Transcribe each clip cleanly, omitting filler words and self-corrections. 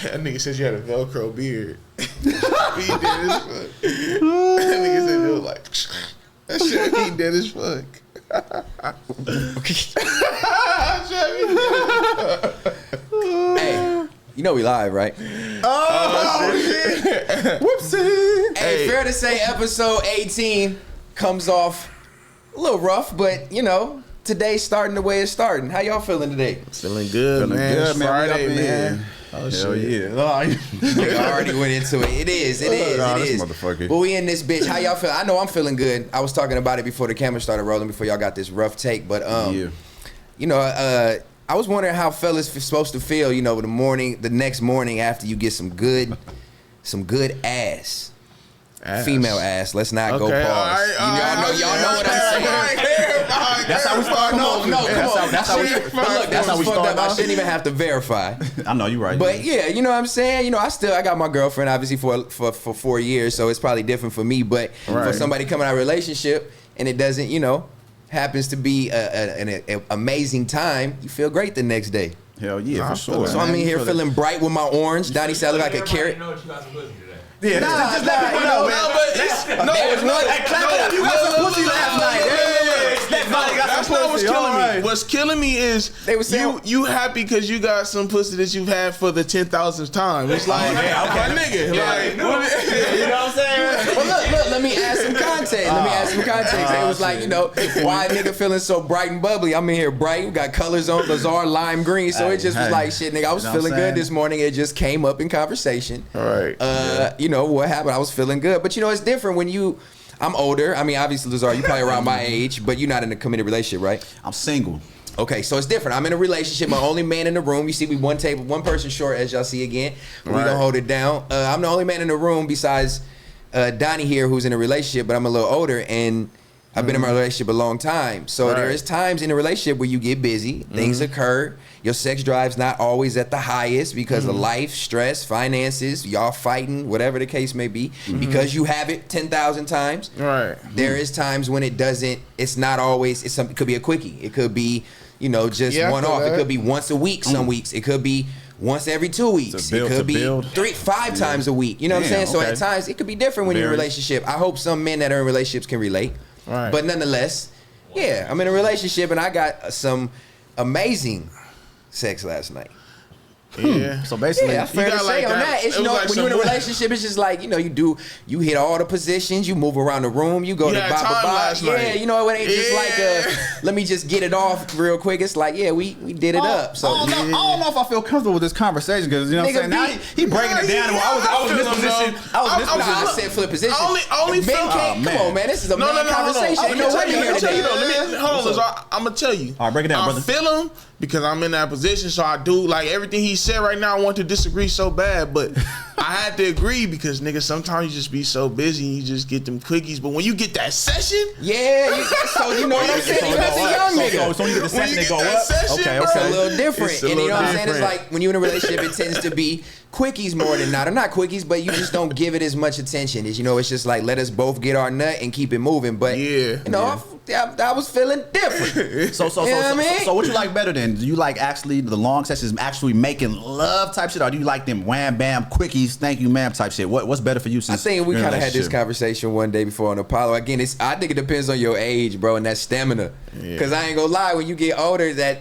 That nigga said you had a Velcro beard. He did as fuck. That nigga said you was like, that shit, he dead as fuck. Hey, you know we live, right? Oh shit! Whoopsie! Hey, fair to say, episode 18 comes off a little rough, but you know, today's starting the way it's starting. How y'all feeling today? Feeling good, man. Good, It's man. Friday, We up in man. here. Oh, Hell shit. yeah! I already went into it. It is. Nah, this motherfucker. But we in this bitch. How y'all feel? I know I'm feeling good. I was talking about it before the camera started rolling, before y'all got this rough take. But Yeah. you know, I was wondering how fellas supposed to feel. You know, the next morning after you get some good ass. Female ass. Let's not go pause. Y'all know what I'm saying. That's how we start off. No, come on. That's how we. That's how we start I off. shouldn't even have to verify. I know you're right. But yeah, you know what I'm saying? You know, I got my girlfriend obviously for 4 years, so it's probably different for me. But for somebody coming out of a relationship and it doesn't, you know, happens to be an amazing time, you feel great the next day. Hell yeah, for sure. So I'm in here feeling bright with my orange. Donnie said I look like a carrot. You know what you got some pussy today. Yeah, just let people know, man. Hey, clap it up. You got some pussy last night. That's not what's killing me. What's killing me is They was saying- you happy because you got some pussy that you've had for the 10,000th time. It's like, my nigga, like, You know what I'm saying? Well, look, let me add some context. It was like, you know, why a nigga feeling so bright and bubbly? I'm in here bright. We got colors on, Lazar, lime green. So it just was like, shit, nigga, I was feeling good this morning. It just came up in conversation. All right. You know, what happened? I was feeling good. But, you know, it's different when I'm older. I mean, obviously, Lazar, you probably around my age, but you're not in a committed relationship, right? I'm single. Okay, so it's different. I'm in a relationship. My only man in the room. You see, we one person short, as y'all see again. We gonna hold it down. I'm the only man in the room besides Donnie here, who's in a relationship, but I'm a little older, and I've been in my relationship a long time. So there is times in a relationship where you get busy, things occur. Your sex drive's not always at the highest because of life, stress, finances, y'all fighting, whatever the case may be. Because you have it 10,000 times. Right. There is times when it doesn't. It's not always. It could be a quickie. It could be, you know, just one off. It could be once a week. Some weeks it could be once every 2 weeks. It could be 3-5 times a week. You know what I'm saying? So at times it could be different when you're in a relationship. I hope some men that are in relationships can relate. Right. But nonetheless, yeah, I'm in a relationship and I got some amazing sex last night. Yeah. So basically, Yeah, fair to say on that. It's, you know, when you're in a relationship, it's just like, you know, you hit all the positions, you move around the room, you go to had blah, blah, time blah. last Yeah, night. you know, it ain't just like, let me just get it off real quick. It's like, yeah, we did it up. So I don't know if I feel comfortable with this conversation because, you know what I'm saying? Now he breaking it down. I was in this position. I said flip position. Only Ben can't, come on, man. This is a man conversation. Ain't no women here today. Hold on, I'm gonna tell you. All right, break it down, brother. I feel him because I'm in that position, so I do like everything he said right now. I want to disagree so bad, but I had to agree because nigga, sometimes you just be so busy, you just get them quickies. But when you get that session, so you know what I'm saying? That's a young nigga. So when you get the session, they go up. Okay. It's a little different. It's a And you know little what I'm saying? It's different. like when you're in a relationship, it tends to be quickies more than not. Or not quickies, but you just don't give it as much attention. As you know, it's just like, let us both get our nut and keep it moving. But, you know, I was feeling different. So what you like better then? Do you like actually the long sessions actually making love type shit, or do you like them wham bam quickies, thank you ma'am type shit? What's better for you? I think we kind of had this conversation one day before on Apollo. Again, I think it depends on your age, bro, and that stamina. Because I ain't gonna lie, when you get older, that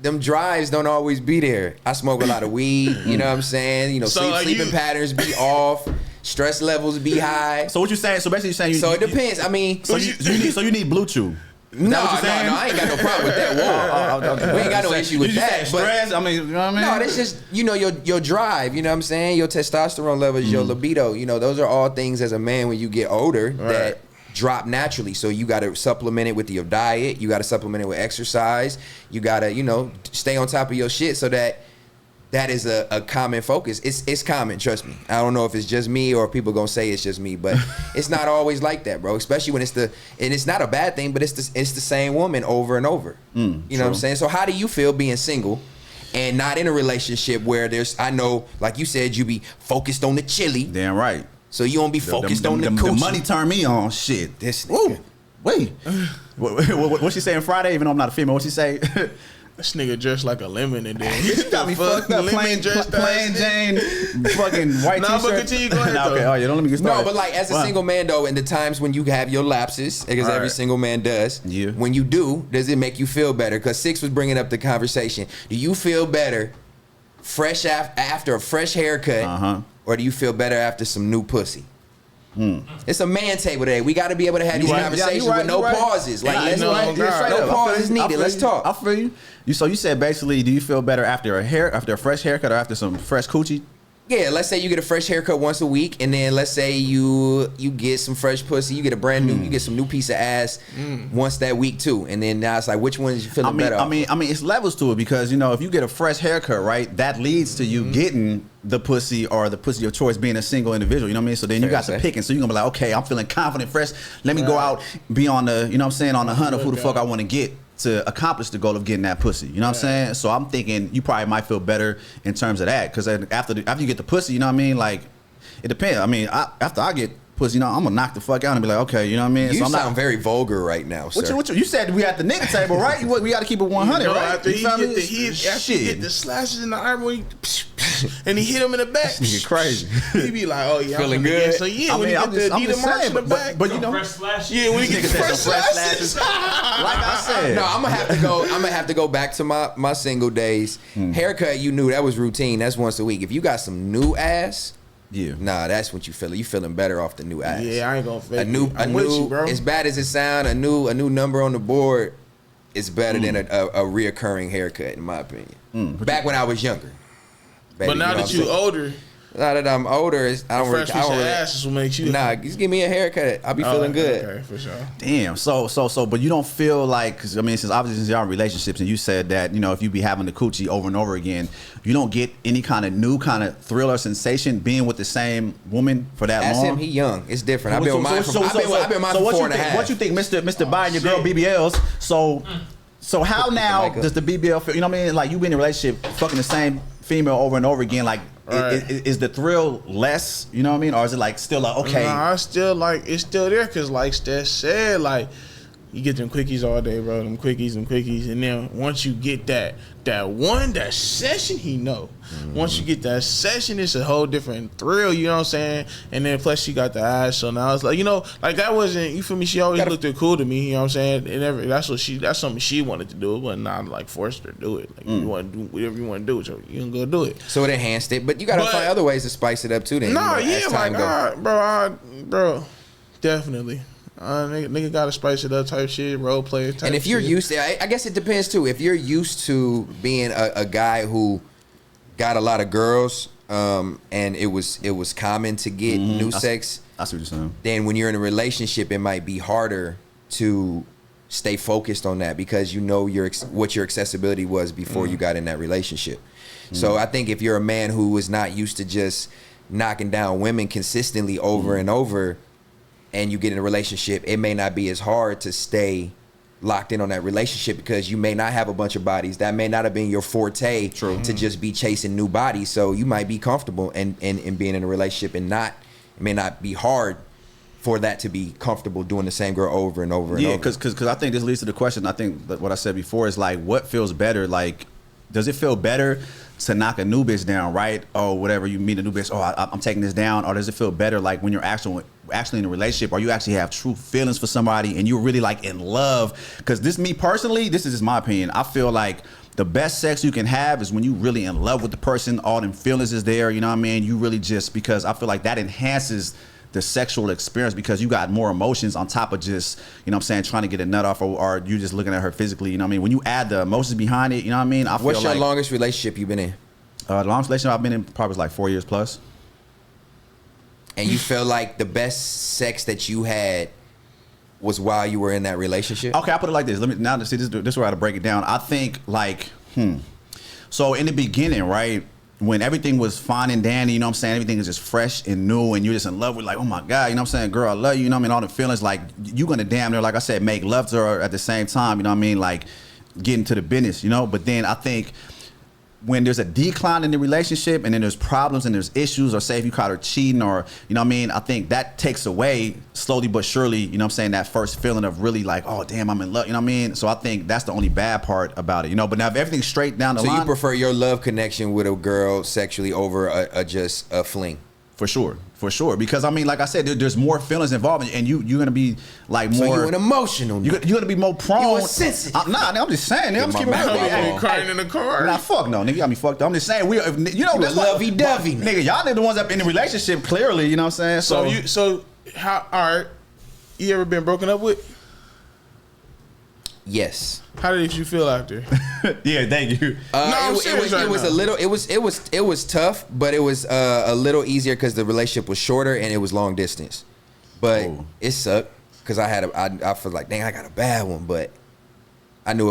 them drives don't always be there. I smoke a lot of weed, you know what I'm saying? You know, sleeping patterns be off, stress levels be high. So what you saying? So basically you're saying it depends. I mean, so you need Bluetooth. No, I ain't got no problem with that. Whoa. We ain't got no issue with that. Stress, I mean, you know what I mean? No, that's just, you know, your drive, you know what I'm saying? Your testosterone levels, your libido, you know, those are all things as a man when you get older that drop naturally. So you got to supplement it with your diet. You got to supplement it with exercise. You got to, you know, stay on top of your shit so that is a common focus. It's common, trust me. I don't know if it's just me or people gonna say it's just me, but it's not always like that, bro. Especially when and it's not a bad thing, but it's the same woman over and over. You know what I'm saying? So how do you feel being single and not in a relationship where I know, like you said, you be focused on the chili. Damn right. So you don't be focused on the coochie. The money turn me on. Shit. This nigga. Wait. What she saying Friday? Even though I'm not a female, what she say? This nigga dressed like a lemon and then You got me fucked up. Plain Jane, fucking white Nah, t-shirt. but continue, go ahead, Okay, though. oh yeah, don't let me get started. No, but like as a single man though, in the times when you have your lapses, because every single man does. Yeah. When you do, does it make you feel better? Because Six was bringing up the conversation. Do you feel better fresh after a fresh haircut, or do you feel better after some new pussy? It's a man table today. We got to be able to have these conversations with no pauses. Like, let's no pauses needed. Let's talk. I feel you. So you said basically, do you feel better after a fresh haircut or after some fresh coochie? Yeah, let's say you get a fresh haircut once a week, and then let's say you get some fresh pussy, you get a brand new, you get some new piece of ass once that week too, and then now it's like, which one is you feeling better? I mean, it's levels to it because if you get a fresh haircut, right, that leads to you getting the pussy or the pussy of choice being a single individual. You know what I mean? So then you got to pick, and so you're gonna be like, okay, I'm feeling confident, fresh. Let me go out, be on the, on the hunt of who the fuck I want to get to accomplish the goal of getting that pussy. You know what I'm saying? So I'm thinking you probably might feel better in terms of that because after you get the pussy, you know what I mean? Like, it depends. I mean, after I get pussy, I'm gonna knock the fuck out and be like, okay, you know what I mean? You so sound very vulgar right now, sir. What you said we at the nigga table, right? We got to keep it 100, right? After he get the slashes in the arm, and he hit him in the back. Nigga crazy. He be like, oh yeah, feeling good. So yeah, when he get the Adidas marks in the back, but fresh slashes. Yeah, when he get the fresh slashes. Like I said, No, I'm gonna have to go back to my single days. Haircut, you knew that was routine. That's once a week. If you got some new ass, nah, that's what you feel. You feeling better off the new ass. Yeah, I ain't gonna fake a new, bro. As bad as it sound, a new number on the board is better than a reoccurring haircut, in my opinion. Back when I was younger. Baby, but now that you older, now that I'm older, I don't really. Ass is what makes you. Nah, just give me a haircut. I'll be feeling good. Okay, for sure. Damn. So, but you don't feel like, because I mean, since y'all in relationships, and you said that if you be having the coochie over and over again, you don't get any kind of new kind of thrill or sensation being with the same woman for that long. Ask him. He young. It's different. I've been with mine for 4.5. What you think, Mr. Buying your girl BBLs? So how now does the BBL feel? You know what I mean? Like you be in a relationship, fucking the same female over and over again. Like, is the thrill less? You know what I mean? Or is it like still like okay? Nah, it's still there because like Steph said, like you get them quickies all day, bro. Them quickies, and then once you get that session, he know. Once you get that session, it's a whole different thrill. You know what I'm saying? And then plus she got the eyes, so now it's like like that wasn't, you feel me? She always looked cool to me. You know what I'm saying? And that's something she wanted to do, but not like forced her to do it. Like you want to do whatever you want to do, so you can go do it. So it enhanced it, but you gotta find other ways to spice it up too. Then bro, definitely. Nigga gotta spice it up type shit, role play type. And if you're used to, I guess it depends too. If you're used to being a guy who got a lot of girls, and it was common to get new sex. I see what you're saying. Then when you're in a relationship, it might be harder to stay focused on that because what your accessibility was before you got in that relationship. So I think if you're a man who is not used to just knocking down women consistently over and over, and you get in a relationship, it may not be as hard to stay locked in on that relationship because you may not have a bunch of bodies. That may not have been your forte to just be chasing new bodies. So you might be comfortable in being in a relationship and it may not be hard for that to be comfortable doing the same girl over and over and over. Yeah, because I think this leads to the question. I think that what I said before is like, what feels better? Like, does it feel better to knock a new bitch down, right? Or whatever, you meet a new bitch, I'm taking this down. Or does it feel better like when you're actually in a relationship or you actually have true feelings for somebody and you're really like in love? Because me personally, this is just my opinion. I feel like the best sex you can have is when you really in love with the person, all them feelings is there, you know what I mean? You really because I feel like that enhances the sexual experience because you got more emotions on top of just, trying to get a nut off or you just looking at her physically, you know what I mean? When you add the emotions behind it, you know what I mean? What's your longest relationship you've been in? The longest relationship I've been in probably was like 4 years plus. And you feel like the best sex that you had was while you were in that relationship? Okay, I'll put it like this. This is where I had to break it down. I think so in the beginning, right? When everything was fine and dandy, you know what I'm saying? Everything is just fresh and new and you're just in love with like, oh my God, you know what I'm saying? Girl, I love you, you know what I mean? All the feelings, like you're gonna damn near, like I said, make love to her at the same time, you know what I mean? Like getting to the business, But then I think when there's a decline in the relationship and then there's problems and there's issues, or say if you caught her cheating, or you know what I mean, I think that takes away slowly but surely, you know what I'm saying, that first feeling of really like, oh damn, I'm in love, you know what I mean? So I think that's the only bad part about it, you know. But now if everything's straight down the line. So you prefer your love connection with a girl sexually over just a fling? For sure. Because I mean, like I said, there's more feelings involved, and you're gonna be like more. So you're an emotional. You're gonna be more prone. You sensitive. I'm just saying. I'm just keeping it crying in the car. Nah, fuck no, nigga, you got me fucked up. I'm just saying, you know, that's lovey-dovey, nigga. Y'all are the ones up in the relationship, clearly. You know what I'm saying? So how? All right, you ever been broken up with? Yes. How did you feel after? Yeah, thank you. It was tough, but it was a little easier because the relationship was shorter and it was long distance. But it sucked because I feel like, dang, I got a bad one, but I knew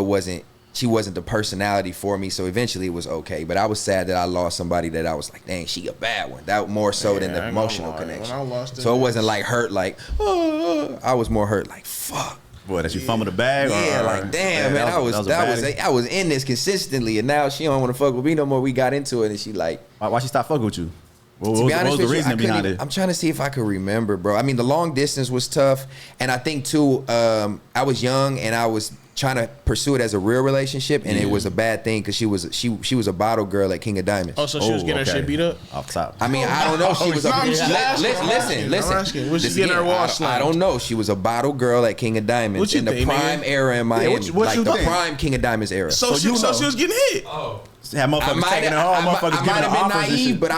she wasn't the personality for me. So eventually it was okay. But I was sad that I lost somebody that I was like, dang, she a bad one. That more so than the emotional connection. So it wasn't like hurt, like, I was more hurt, like, fuck. Boy, that you fumbled the bag? Yeah, like damn, man, I was in this consistently, and now she don't want to fuck with me no more. We got into it, and she like, why she stopped fucking with you? To be honest with you, I'm trying to see if I could remember, bro. I mean, the long distance was tough, and I think too, I was young and I was trying to pursue it as a real relationship, and it was a bad thing because she was a bottle girl at King of Diamonds. Oh, so she was getting her shit beat up off top. I mean, I don't know. She was listen. Was she getting her wash? I don't know. She was a bottle girl at King of Diamonds in the prime era in Miami, like the prime King of Diamonds era. So she was getting hit. Oh. Yeah, motherfuckers taking it home. Motherfuckers giving her offers. Naive, but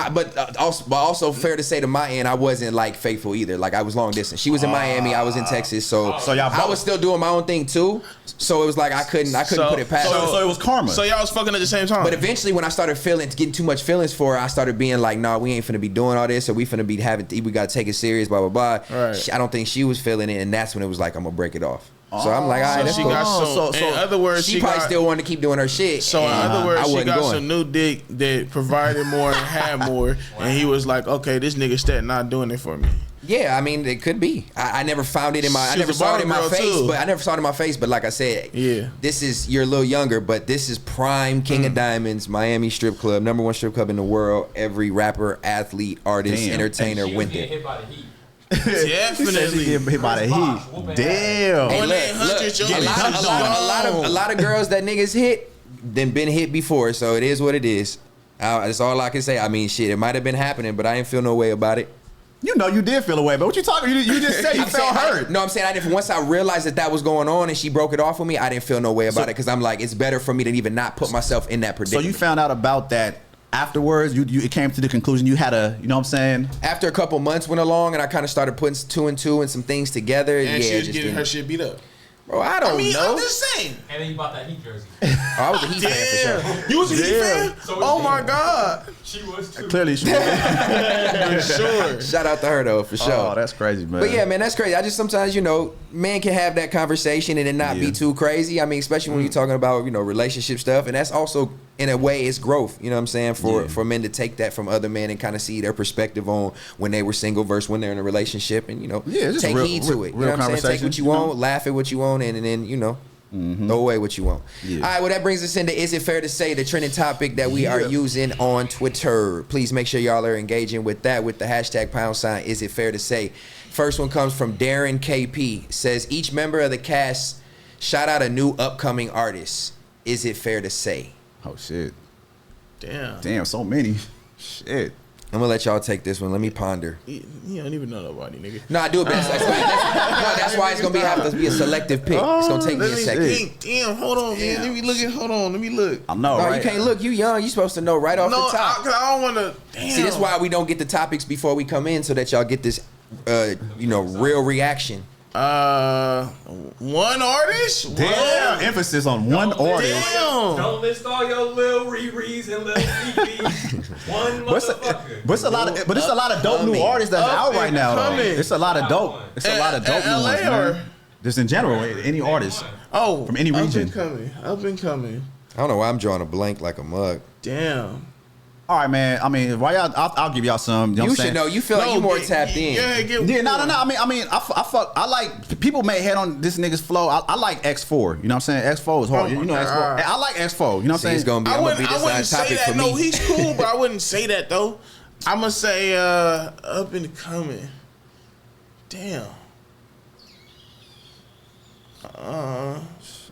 also fair to say to my end, I wasn't like faithful either. Like I was long distance. She was in Miami, I was in Texas, so I was still doing my own thing too. So it was like I couldn't put it past. So it was karma. So y'all was fucking at the same time. But eventually, when I started getting too much feelings for her, I started being like, nah, we ain't finna be doing all this, or we finna be we gotta take it serious, blah blah blah. Right. I don't think she was feeling it, and that's when it was like I'm gonna break it off. So I'm like, all right, that's cool. So in other words, she probably still wanted to keep doing her shit. So in other words, she got some new dick that provided more and had more, and he was like, okay, this nigga stat not doing it for me. Yeah, I mean, it could be. I never found it in my. I never saw it in my face. But like I said, you're a little younger, but this is prime King of Diamonds, Miami strip club, #1 strip club in the world. Every rapper, athlete, artist, entertainer went there. Hit by the heat. Definitely get hit by the heat. Damn. Hey, a lot of girls that niggas hit, then been hit before, so it is what it is. That's all I can say. I mean, shit, it might have been happening, but I didn't feel no way about it. You know you did feel away, but what you talking? You just said you felt hurt. I'm saying I didn't. Once I realized that was going on and she broke it off with me, I didn't feel no way about it because I'm like, it's better for me to even not put myself in that predicament. So you found out about that afterwards? It came to the conclusion you had you know what I'm saying? After a couple months went along and I kind of started putting 2 and 2 and some things together. And she was getting her shit beat up. Bro, I don't know. I'm just saying. And then you bought that Heat jersey. I was a Heat fan for sure. You was a Heat fan? Oh my God. She was too. Clearly she was. For sure. Shout out to her though, for sure. Oh, that's crazy, man. But yeah, man, that's crazy. I just sometimes, men can have that conversation and it not be too crazy. I mean, especially when you're talking about, relationship stuff. And that's also, in a way, it's growth. You know what I'm saying? For men to take that from other men and kind of see their perspective on when they were single versus when they're in a relationship and, take heed to it. You know what I'm saying? Take what you want, laugh at what you want, and then, throw away what you want. Yeah. All right, well, that brings us into Is It Fair to Say, the trending topic that we are using on Twitter. Please make sure y'all are engaging with that with the hashtag # Is It Fair to Say. First one comes from Darren KP. Says, each member of the cast shout out a new upcoming artist. Is it fair to say? Oh, shit. Damn, so many. Shit. I'm gonna let y'all take this one. Let me ponder. You don't even know nobody, nigga. No, I do it best. That's why it's gonna have to be a selective pick. It's gonna take me a second. Damn, hold on, man. Let me look. Let me look. I know, no, right? you can't look. You young. You supposed to know right off the top. I don't want to. See, that's why we don't get the topics before we come in, so that y'all get this, real reaction. One artist? Damn, emphasis on one artist. Damn. Don't list all your Lil Riri's and Lil Fifi's. One motherfucker. But it's a lot of dope new artists that's out right now. It's a lot of dope. It's a lot of dope new ones, man. Just in general, any artist. Oh, from any region. Up and coming. I don't know why I'm drawing a blank like a mug. Damn. All right, man. I mean, why y'all? I'll give y'all some. You know what I'm should saying? know. You feel like you more tapped in. Yeah, No. I like people may hate on this nigga's flow. I like X4. You know what I'm saying? X4 is hard. You know X4. I like X4. You know what I'm saying? It's gonna be. I'm gonna be I wouldn't say that. No, he's cool, but I wouldn't say that though. I'm gonna say up and coming. Damn.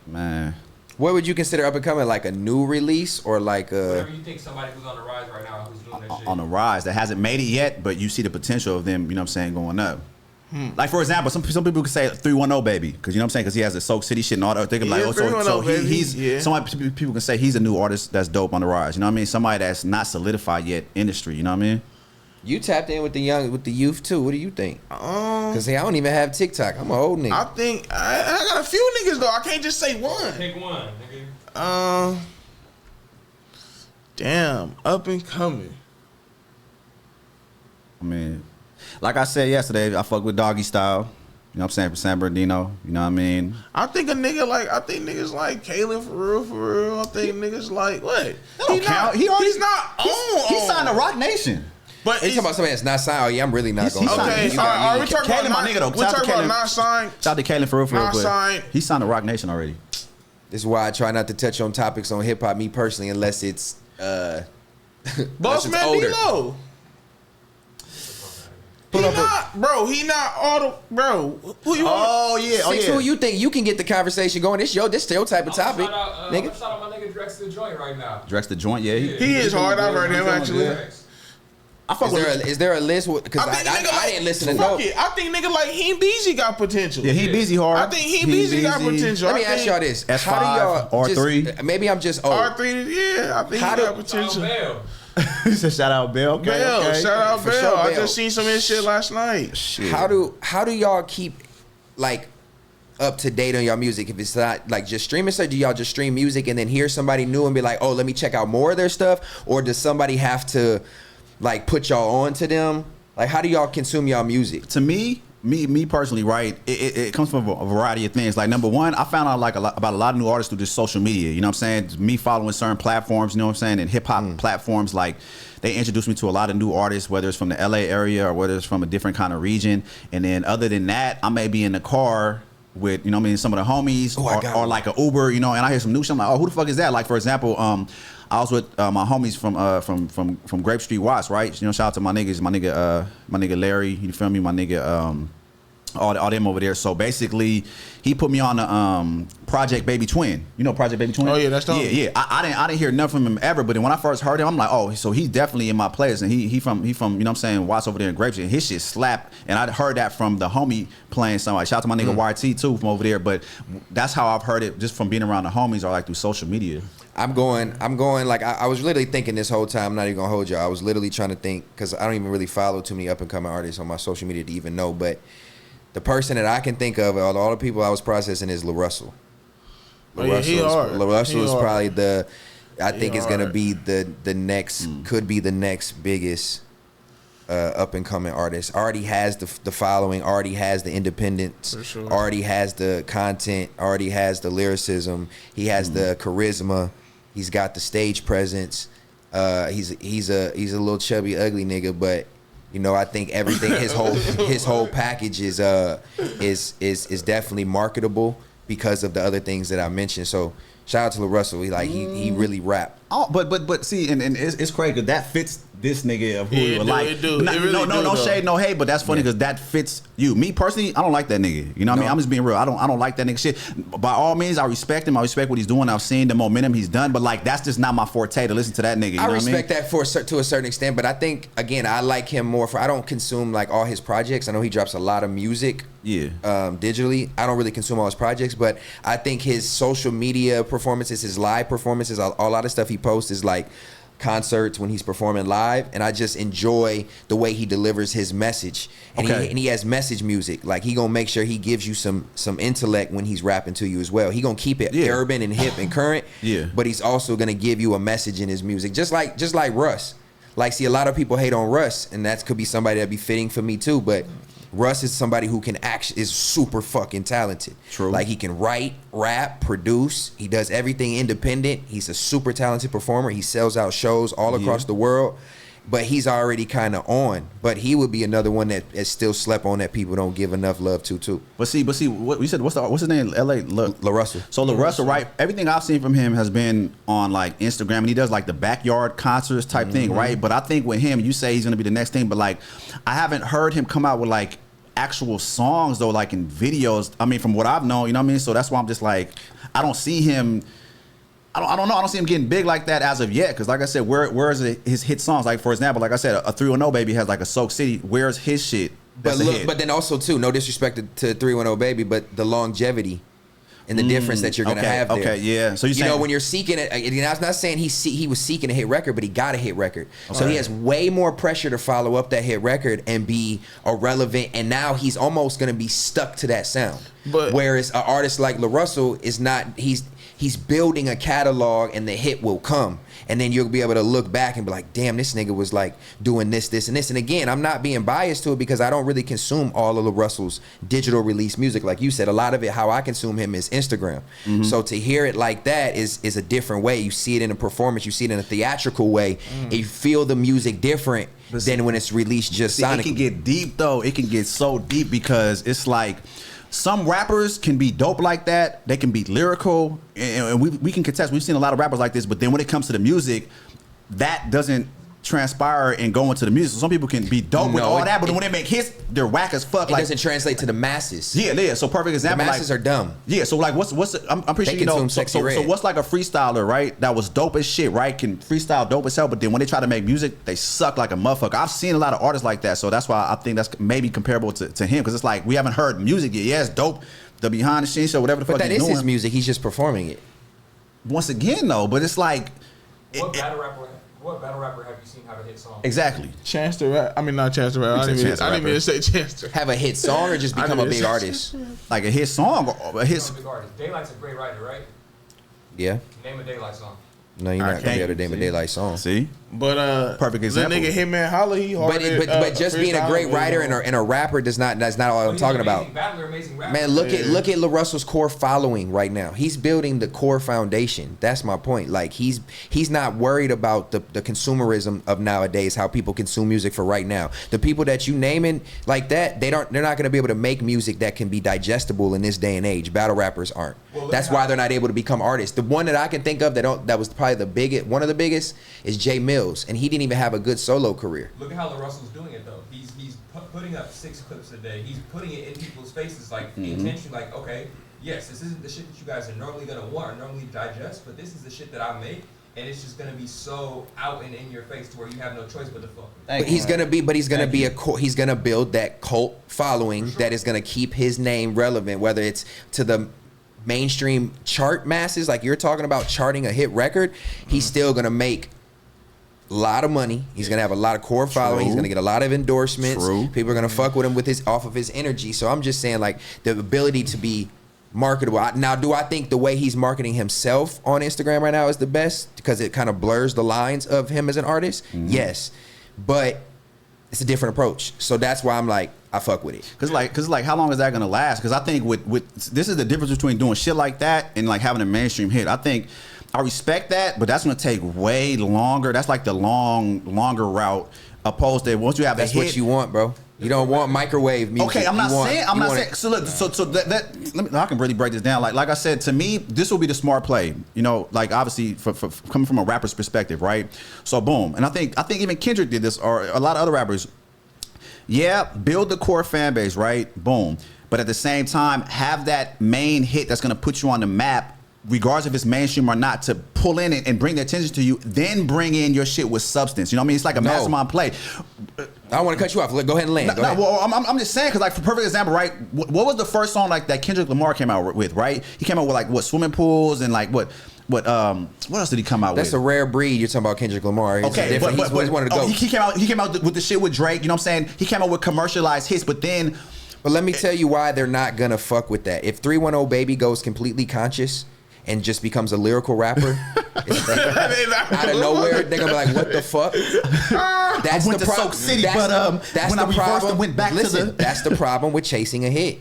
Man. What would you consider up and coming? Like a new release or like a? Whatever you think somebody who's on the rise right now who's doing that shit. On the rise that hasn't made it yet, but you see the potential of them. You know what I'm saying? Going up. Like for example, some people could say 310 baby because you know what I'm saying because he has the Soak City shit and all that. They could be like, people can say he's a new artist that's dope on the rise. You know what I mean? Somebody that's not solidified yet industry. You know what I mean? You tapped in with the youth too. What do you think? Cause I don't even have TikTok. I'm an old nigga. I think I got a few niggas though. I can't just say one. Pick one, nigga. Damn, up and coming. I mean, like I said yesterday, I fuck with Doggy Style. You know what I'm saying? For San Bernardino. You know what I mean? I think niggas like Kalen for real. I think niggas like what? He's not on. He signed to Rock Nation. But you talking about somebody that's not signed? Oh yeah, I'm really not going. Okay, all right. We talking about my nigga though. We talking about not signed. Shout out to Kalen for real. Not signed. He signed to Rock Nation already. This is why I try not to touch on topics on hip hop. Me personally, unless it's Boss Man D-Lo. He not auto, bro. Who you want? Who you think you can get the conversation going? This your type of topic, nigga. Shout out my nigga Drex the Joint right now. Drex the Joint, yeah. He is hard. I've heard him actually. Is there a list? Because I didn't listen to no. I think nigga like Heem Beezy got potential. Yeah, Heem Beezy hard. I think Heem Beezy got potential. Let me ask y'all this: S5, how do y'all R3? Maybe I'm just old. R3, yeah. I think he got potential. He said shout out Bell. Okay, Shout out Bell. Sure, I just seen some of his shit last night. Shit. How do y'all keep like up to date on y'all music? If it's not like just streaming, so do y'all just stream music and then hear somebody new and be like, oh, let me check out more of their stuff, or does somebody have to like put y'all on to them? Like, how do y'all consume y'all music? To me personally, right? It comes from a variety of things. Like number one, I found out like about a lot of new artists through just social media. You know what I'm saying? Me following certain platforms. You know what I'm saying? And hip hop platforms, like they introduced me to a lot of new artists, whether it's from the LA area or whether it's from a different kind of region. And then other than that, I may be in the car with, you know what I mean, some of the homies or like an Uber, you know, and I hear some new shit. I'm like, oh, who the fuck is that? Like for example, I was with my homies from Grape Street Watts, right? You know, shout out to my niggas, my nigga Larry, you feel me? My nigga all them over there. So basically, he put me on the Project Baby Twin. You know Project Baby Twin? Oh yeah, that's dope. Yeah. I didn't hear nothing from him ever. But then when I first heard him, I'm like, oh, so he's definitely in my playlist. And he from you know what I'm saying, Watts over there in Grape Street. And his shit slapped. And I heard that from the homie playing somebody. Shout out to my nigga YT too from over there. But that's how I've heard it just from being around the homies or like through social media. I'm going like I was literally thinking this whole time. I'm not even gonna hold y'all. I was literally trying to think because I don't even really follow too many up and coming artists on my social media to even know. But the person that I can think of, all the people I was processing, is La Russell. La Russell is probably I think is gonna be the next, could be the next biggest up and coming artist. Already has the following, already has the independence, sure. Already has the content, already has the lyricism. He has the charisma. He's got the stage presence. He's a little chubby, ugly nigga, but you know, I think everything, his whole package is definitely marketable because of the other things that I mentioned. So shout out to La Russell. He really rap. Oh, but see, and it's crazy because that fits this nigga of who he would like. No shade, no hate, but that's funny because that fits you. Me personally, I don't like that nigga. You know what I mean? I'm just being real. I don't like that nigga shit. By all means, I respect him. I respect what he's doing. I've seen the momentum he's done, but like that's just not my forte to listen to that nigga. You know I respect that to a certain extent, but I think again I like him more for I don't consume like all his projects. I know he drops a lot of music. Yeah. Digitally, I don't really consume all his projects, but I think his social media performances, his live performances, a lot of stuff he posts is like concerts when he's performing live, and I just enjoy the way he delivers his message. And he has message music. Like he gonna make sure he gives you some intellect when he's rapping to you as well. He gonna keep it urban and hip and current. Yeah. But he's also gonna give you a message in his music, just like Russ. Like, see, a lot of people hate on Russ, and that could be somebody that'd be fitting for me too. But Russ is somebody who can is super fucking talented. True. Like he can write, rap, produce. He does everything independent. He's a super talented performer. He sells out shows all across the world. But he's already kind of on. But he would be another one that is still slept on that people don't give enough love to too. But see, what you said? What's his name? La Russell. So La Russell, right? Everything I've seen from him has been on like Instagram, and he does like the backyard concerts type thing, right? But I think with him, you say he's gonna be the next thing, but like I haven't heard him come out with like actual songs though, like in videos. I mean, from what I've known, you know what I mean. So that's why I'm just like, I don't see him. I don't know. I don't see him getting big like that as of yet. Because like I said, where is his hit songs? Like for example, like I said, a 310 Baby has like a Soak City. Where's his shit? But look, but then also too, no disrespect to 310 Baby, but the longevity and the difference that you're gonna have there. Okay, yeah. So you know when you're seeking it, I was not saying he was seeking a hit record, but he got a hit record. Okay. So he has way more pressure to follow up that hit record and be irrelevant. And now he's almost gonna be stuck to that sound. But whereas an artist like La Russell is not. He's building a catalog, and the hit will come. And then you'll be able to look back and be like, damn, this nigga was like doing this, this, and this. And again, I'm not being biased to it because I don't really consume all of La Russell's digital release music. Like you said, a lot of it, how I consume him is Instagram. So to hear it like that is a different way. You see it in a performance, you see it in a theatrical way, and you feel the music different than when it's released just sonically. It can get deep though. It can get so deep because it's like, some rappers can be dope like that. They can be lyrical, and we can contest. We've seen a lot of rappers like this, but then when it comes to the music, that doesn't transpire and go into the music. So some people can be dope with all that, but when they make hits, they're whack as fuck. It doesn't translate to the masses. Yeah. So perfect example. The masses are dumb. Yeah. So like, what's I'm pretty sure you know. So what's like a freestyler, right? That was dope as shit, right? Can freestyle dope as hell, but then when they try to make music, they suck like a motherfucker. I've seen a lot of artists like that, so that's why I think that's maybe comparable to him, because it's like we haven't heard music yet. Yeah, it's dope. The behind the scenes show, whatever the fuck. But that is his music. He's just performing it. Once again, though, but it's like. What battle rapper have you seen have a hit song? Exactly. Chance the Rap. I mean, not Chance the Rap. I didn't mean to say Chance the Rap. Have a hit song or just become a big artist? Like a hit song or a hit. Big artist. Daylight's a great writer, right? Yeah. Name a Daylight song. No, you're not gonna be able to name a Daylight song. See, but perfect example. That nigga Hitman Holla, he hard. But just being a great writer and a rapper that's not all I'm talking about. Battler, amazing rapper. Man, look at La Russell's core following right now. He's building the core foundation. That's my point. Like he's not worried about the consumerism of nowadays, how people consume music for right now. The people that you naming like that, they're not gonna be able to make music that can be digestible in this day and age. Battle rappers aren't. Well, that's why they're not able to become artists. The one that I can think of that was probably one of the biggest is Jay Mills, and he didn't even have a good solo career. Look at how La Russell's doing it though. He's putting up 6 clips a day. He's putting it in people's faces, like the intention, like, okay, yes, this isn't the shit that you guys are normally gonna want or normally digest, but this is the shit that I make, and it's just gonna be so out and in your face to where you have no choice but to fuck. But he's gonna build that cult following that is gonna keep his name relevant, whether it's to the mainstream chart masses, like you're talking about charting a hit record. He's still gonna make a lot of money. He's gonna have a lot of core following. He's gonna get a lot of endorsements. People are gonna fuck with him off of his energy. So I'm just saying, like, the ability to be marketable. Now, do I think the way he's marketing himself on Instagram right now is the best because it kind of blurs the lines of him as an artist? Yes, but it's a different approach. So that's why I'm like, I fuck with it. Cause like, how long is that gonna last? Cause I think with this is the difference between doing shit like that and like having a mainstream hit. I think I respect that, but that's gonna take way longer. That's like the longer route, opposed to once you have a hit. That's what you want, bro. You don't want microwave music. Okay, I'm not saying. So look, so that I can really break this down. Like I said, to me, this will be the smart play. You know, like obviously for coming from a rapper's perspective, right? So boom, and I think even Kendrick did this, or a lot of other rappers. Yeah, build the core fan base, right? Boom. But at the same time, have that main hit that's gonna put you on the map, regardless if it's mainstream or not, to pull in it and bring the attention to you, then bring in your shit with substance. You know what I mean? It's like a mastermind play. I don't want to cut you off. Go ahead and land. Well, I'm just saying, because like, for perfect example, right? What was the first song like that Kendrick Lamar came out with, right? He came out with like what, swimming pools and like what else did he come out with? That's a rare breed. You're talking about Kendrick Lamar. He's okay, but he's one of the GOATs. He came out with the shit with Drake. You know what I'm saying? He came out with commercialized hits, but then. But let me tell you why they're not gonna fuck with that. If 310 Baby goes completely conscious and just becomes a lyrical rapper, out of nowhere, they're gonna be like, "What the fuck?" That's I went the to problem. Soak City, that's when I reversed and went back to the. That's the problem with chasing a hit.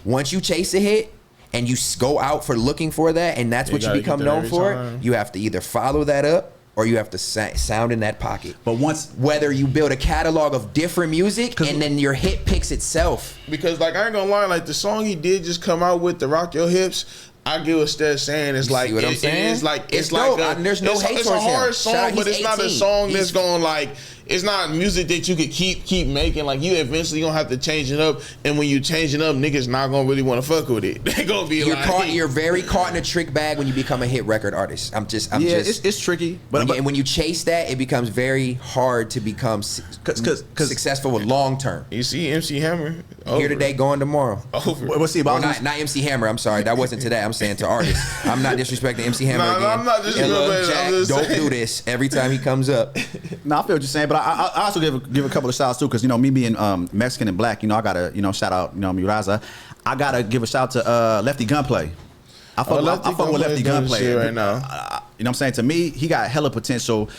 Once you chase a hit and you go out for looking for that, and that's what you become known for, you have to either follow that up or you have to sound in that pocket. But once, whether you build a catalog of different music and then your hit picks itself. Because like I ain't gonna lie, like the song he did just come out with, the Rock Your Hips, I get what Stead's saying. It's like what I'm saying? It's like it's like dope. There's no hate it's towards a hard him. song, but it's not a song that's going like. It's not music that you could keep making. Like you eventually gonna have to change it up, and when you change it up, niggas not gonna really want to fuck with it. They gonna be you're very caught in a trick bag when you become a hit record artist. It's tricky, but when you chase that, it becomes very hard to become successful with long term. You see MC Hammer here today, going tomorrow. Over. We'll see about not MC Hammer. I'm sorry, that wasn't today. I'm saying to artists. I'm not disrespecting MC Hammer again. No, I'm not disrespecting. Jack, don't do this every time he comes up. No, I feel what you're saying, but I also give a couple of shout outs too, because me being Mexican and black, I gotta shout out Muraza. I gotta give a shout to Lefty Gunplay. I fuck with Lefty Gunplay right now. You know what I'm saying? To me, he got hella potential.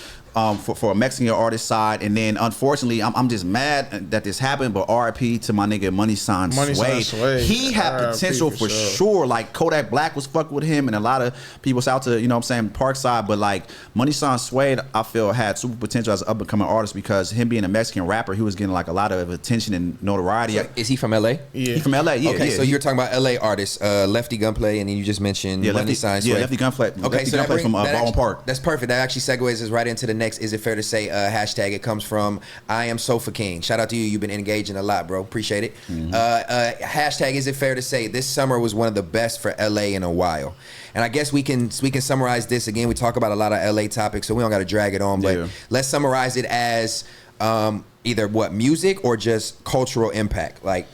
For a Mexican artist side, and then unfortunately, I'm just mad that this happened. But RIP to my nigga Money Sign Sway. He had potential for sure. Like Kodak Black was fucking with him, and a lot of people out to Parkside. But like Money Sign Sway, I feel had super potential as an up and coming artist because him being a Mexican rapper, he was getting like a lot of attention and notoriety. So is he from LA? Yeah, he from LA. Yeah. Okay, yeah. so you're talking about LA artists, Lefty Gunplay, and then you just mentioned Money Sign Sway. Yeah, Lefty Gunplay. Okay, Lefty so Gunplay from Baldwin Park. That's perfect. That actually segues us right into the next. Is it fair to say hashtag? It comes from I am Sofa King. Shout out to you. You've been engaging a lot, bro. Appreciate it. Mm-hmm. Hashtag is it fair to say this summer was one of the best for LA in a while? And I guess we can summarize this again. We talk about a lot of LA topics, so we don't got to drag it on. But let's summarize it as either music or just cultural impact. Like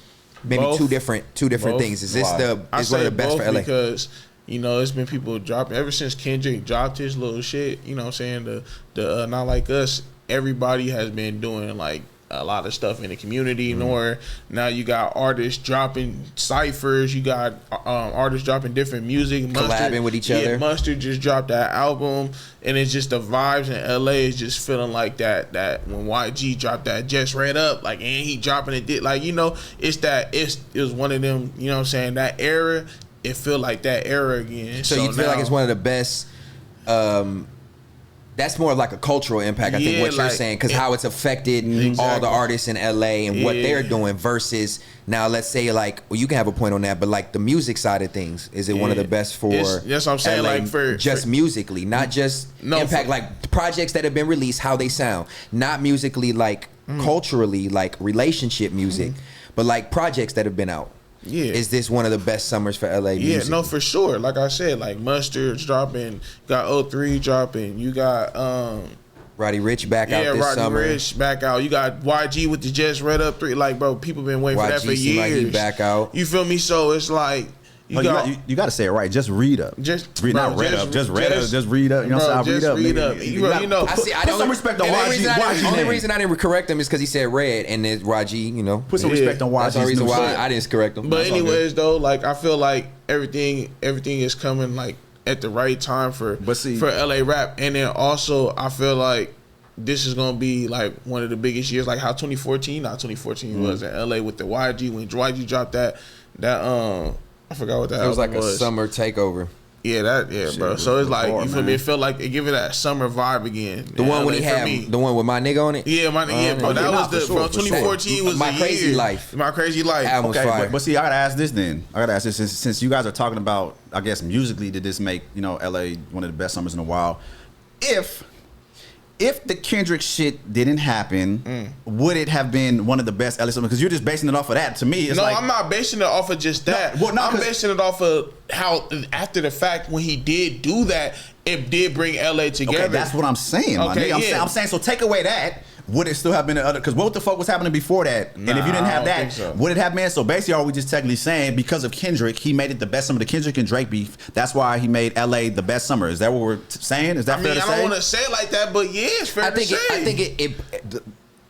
maybe both. two different things. Is this one of the best for LA? Because it's been people dropping ever since Kendrick dropped his little shit. You know what I'm saying? The Not Like Us, everybody has been doing like a lot of stuff in the community. Nor now you got artists dropping ciphers. You got artists dropping different music, collabing with each other. Mustard just dropped that album, and it's just the vibes in LA is just feeling like that when YG dropped that Just Red Up, like, and he dropping it, it was one of them. You know what I'm saying? That era. It feel like that era again. So you feel like it's one of the best. That's more of like a cultural impact, I think, what you're saying, because how it's affected all the artists in LA and what they're doing versus now. Let's say you can have a point on that, but like the music side of things, is it one of the best for? That's what I'm saying. LA, like for musically, not just impact, like projects that have been released, how they sound, not musically, like culturally, like relationship music, but like projects that have been out. Yeah, is this one of the best summers for LA music? Yeah, no, for sure. Like I said, like Mustard's dropping, got O3 dropping, you got Roddy Ricch back out this summer. Yeah, Roddy Ricch back out. You got YG with the Just Red Up 3. Like, bro, people been waiting for that for years. Like he back out. You feel me? So it's like you got to say it right. Just read up. Just read, not read up. Just read up. Just read up. You know what I'm saying? Read up. Put some respect on YG. The only reason I didn't correct him is because he said red, and then YG, put some respect on YG. That's the reason why I didn't correct him. But anyways, though, like I feel like everything is coming like at the right time for LA rap, and then also I feel like this is gonna be like one of the biggest years, like how 2014 was in LA with the YG when YG dropped that I forgot what that was. It was like a summer takeover. Yeah, bro. So it's like, you feel me? It felt like it give it that summer vibe again. The one when he had the one with my nigga on it. Yeah, my nigga. Bro, that was from 2014 was My Crazy Life. My Crazy Life. Okay, but see, I gotta ask this then. Since you guys are talking about, I guess musically, did this make LA one of the best summers in a while? If the Kendrick shit didn't happen, would it have been one of the best LA summers? Because you're just basing it off of that. To me, it's I'm not basing it off of just that. I'm basing it off of how after the fact when he did do that, it did bring LA together. Okay, that's what I'm saying. Okay, I'm saying so. Take away that. Would it still have been other? Because what the fuck was happening before that? And if you didn't have that, would it have been? So basically, are we just technically saying because of Kendrick, he made it the best summer? The Kendrick and Drake beef. That's why he made LA the best summer. Is that what we're saying? Is that fair to say? I don't want to say it like that, but yeah, it's fair to say. I think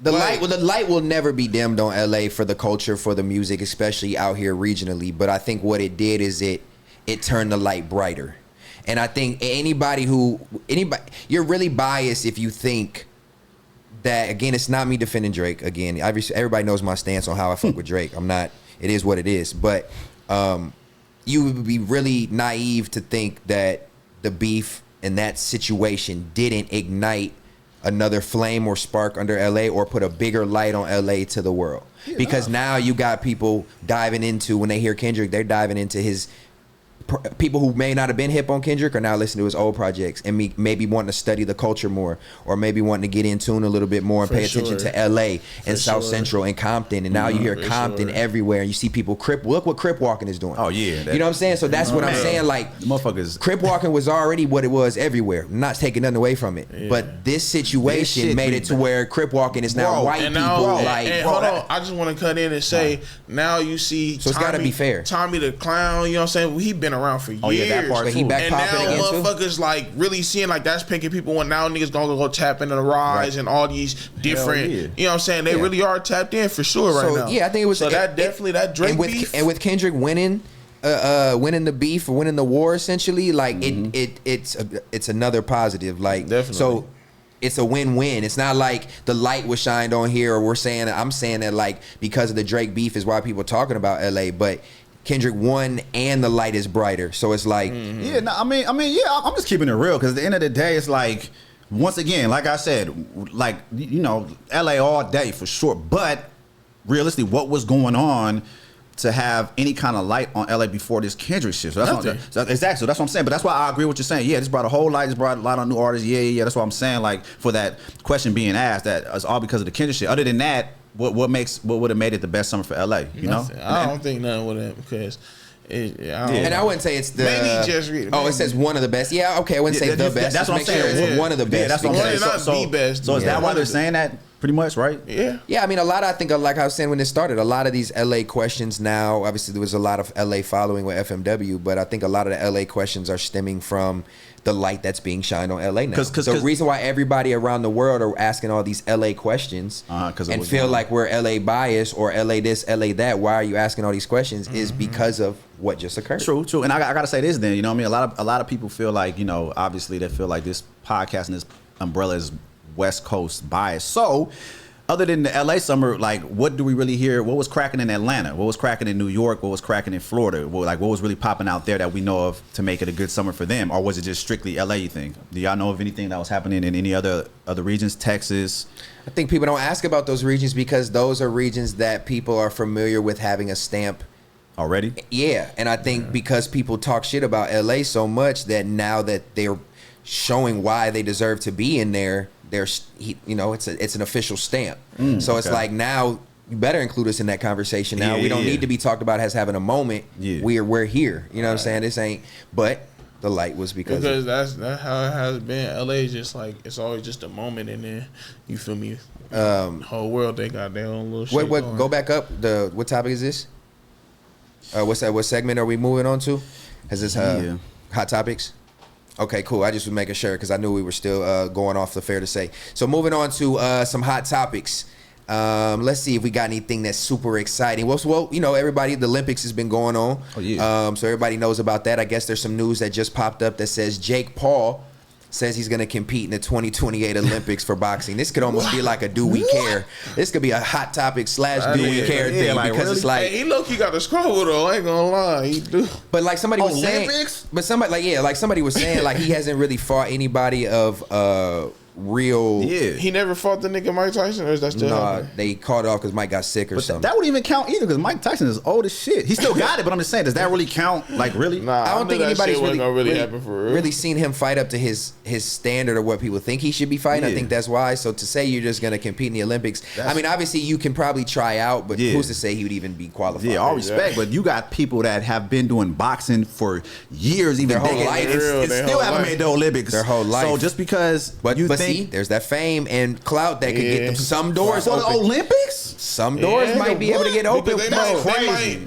the light will never be dimmed on LA for the culture, for the music, especially out here regionally. But I think what it did is it turned the light brighter. And I think anybody, you're really biased if you think that, again, it's not me defending Drake. Again, everybody knows my stance on how I fuck with Drake. I'm not, it is what it is. But you would be really naive to think that the beef in that situation didn't ignite another flame or spark under LA or put a bigger light on LA to the world. Yeah. Because now you got people diving into, when they hear Kendrick, they're diving into his, people who may not have been hip on Kendrick are now listening to his old projects and maybe wanting to study the culture more, or maybe wanting to get in tune a little bit more and pay attention to LA and South Central and Compton. And now you hear Compton everywhere, and you see people look what Crip walking is doing. Oh yeah, you know what I'm saying? So that's what I'm saying. Like, motherfuckers, Crip walking was already what it was everywhere. I'm not taking nothing away from it, but this situation made it to where Crip walking is now white people. Hold on, I just want to cut in and say, now you see, so it's got to be fair. Tommy the Clown, you know what I'm saying? He been around for years. Oh yeah, that part too. And now motherfuckers like really seeing like that's picking people, and now niggas gonna go tap into the rise and all these different, you know what I'm saying? They really are tapped in for sure right now. Yeah, I think it was. So that definitely, that Drake beef. And with Kendrick winning the beef or winning the war, essentially, like it's another positive. Like, definitely. So it's a win-win. It's not like the light was shined on here, or I'm saying that like because of the Drake beef is why people are talking about LA, but Kendrick won and the light is brighter. So it's like, yeah, no, I mean, yeah, I'm just keeping it real, because at the end of the day, it's like, once again, like I said, like, you know, LA all day for sure, but realistically, what was going on to have any kind of light on LA before this Kendrick shit? So exactly. So that's what I'm saying. But that's why I agree with what you're saying. Yeah, this brought a whole light. This brought a lot of new artists. Yeah. That's what I'm saying. Like, for that question being asked, that it's all because of the Kendrick shit. Other than that, what would have made it the best summer for LA? You know, I don't think nothing would have, because. And I wouldn't say it's the. Maybe just read. Oh, it says one of the best. Yeah, okay. I wouldn't say the best. That's what I'm saying. It's one of the best. Yeah, that's what I'm saying. Not the best. So is that why they're saying that? Pretty much, right? Yeah. Yeah, I mean, I think, like I was saying when it started, a lot of these LA questions now, obviously there was a lot of LA following with FMW, but I think a lot of the LA questions are stemming from the light that's being shined on LA now. The reason why everybody around the world are asking all these LA questions and feel like we're LA biased or LA this, LA that, why are you asking all these questions, is because of what just occurred. True. And I gotta say this then, you know what I mean? A lot of people feel like, you know, obviously they feel like this podcast and this umbrella is West Coast bias. So, other than the LA summer, like, what do we really hear? What was cracking in Atlanta? What was cracking in New York? What was cracking in Florida? What was really popping out there that we know of to make it a good summer for them? Or was it just strictly LA, you think? Do y'all know of anything that was happening in any other regions? Texas? I think people don't ask about those regions because those are regions that people are familiar with having a stamp already. Yeah, and I think because people talk shit about LA so much that now that they're showing why they deserve to be in there, there's, you know, it's an official stamp. So it's like, now you better include us in that conversation. Now we don't need to be talked about as having a moment. We're here. You know what I'm saying? This ain't. But the light was because that's how it has been. LA is just like, it's always just a moment, and then you feel me. The whole world, they got their own little shit. What go back up. What topic is this? What's that? What segment are we moving on to? Has this hot topics? Okay, cool. I just was making sure because I knew we were still going off the fair to say. So moving on to some hot topics. Let's see if we got anything that's super exciting. Well, you know, everybody, the Olympics has been going on. Oh, yeah. So everybody knows about that. I guess there's some news that just popped up that says Jake Paul says he's going to compete in the 2028 Olympics for boxing. This could almost be like a do we care. This could be a hot topic / do we care thing, like, because really? It's like, hey, he low-key got the scroll though. I ain't gonna lie, he do. But like somebody was saying, somebody was saying like he hasn't really fought anybody of real. Yeah, he never fought the nigga Mike Tyson, or is that still happening? They called it off because Mike got sick or something. That wouldn't even count either, because Mike Tyson is old as shit. He still got it, but I'm just saying, does that really count? Like, really? Nah, I don't think anybody's really seen him fight up to his standard or what people think he should be fighting. I think that's why. So to say you're just gonna compete in the Olympics, I mean, obviously you can probably try out, but who's to say he would even be qualified? Yeah, all respect, but you got people that have been doing boxing for years, even their whole life, and still haven't made the Olympics their whole life. So just because but see, there's that fame and clout that could get them some doors for open. the Olympics. some doors might be able to get open.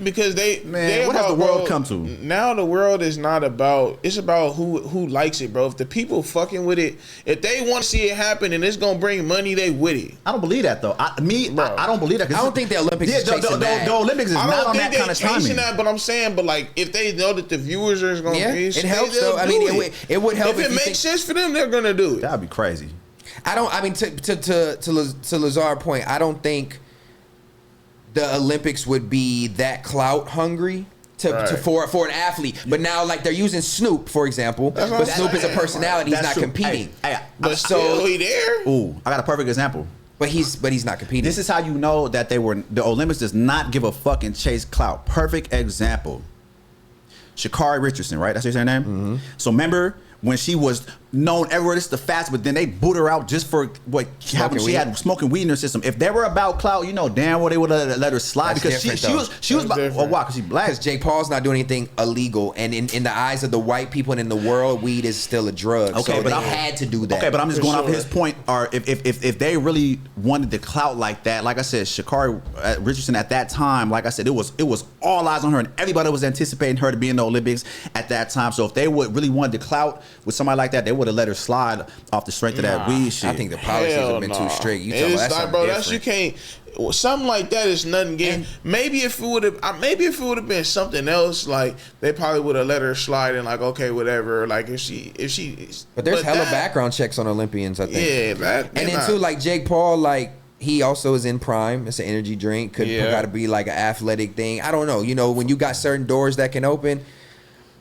Because they Man, what has the world come to? Now the world is not about. It's about who likes it, bro. If the people fucking with it, if they want to see it happen and it's gonna bring money, they with it. I don't believe that though. I don't believe that. I don't think the Olympics is chasing that. The Olympics is not on that kind of timing. That, but I'm saying, like, if they know that the viewers are gonna, it helps though. I mean, it would help if it makes sense for them. They're gonna do it. That'd be crazy. I mean, to Lazard's point, I don't think the Olympics would be that clout hungry for an athlete. But now, like, they're using Snoop, for example. But Snoop is a personality. He's not competing. But still, he there. Ooh, I got a perfect example. But he's not competing. This is how you know that the Olympics does not give a fucking chase clout. Perfect example. Sha'Carri Richardson, right? That's her name? Mm-hmm. So remember when she was known everywhere, this is the fast, but then they boot her out just for what happened. She had smoking weed in her system. If they were about clout, you know damn well they would have let her slide. That's because she was about, well, why? Because she's black. Because Jake Paul's not doing anything illegal, and in the eyes of the white people and in the world, weed is still a drug. Okay, so but I had to do that. Okay, but I'm just going off his point. Or if they really wanted the clout like that, like I said, Sha'Carri Richardson at that time, like I said, it was all eyes on her, and everybody was anticipating her to be in the Olympics at that time. So if they would really wanted the clout with somebody like that, they would have let her slide off the strength of that weed shit. I think the policies have been too strict. You talking about like, bro, that's you can't. Something like that is nothing. Maybe if it would have been something else, like they probably would have let her slide and like, okay, whatever. Like if she. But there's hella background checks on Olympians, I think. Yeah, that. And then too, like Jake Paul, like he also is in prime. It's an energy drink. Could got to be like an athletic thing. I don't know. You know, when you got certain doors that can open.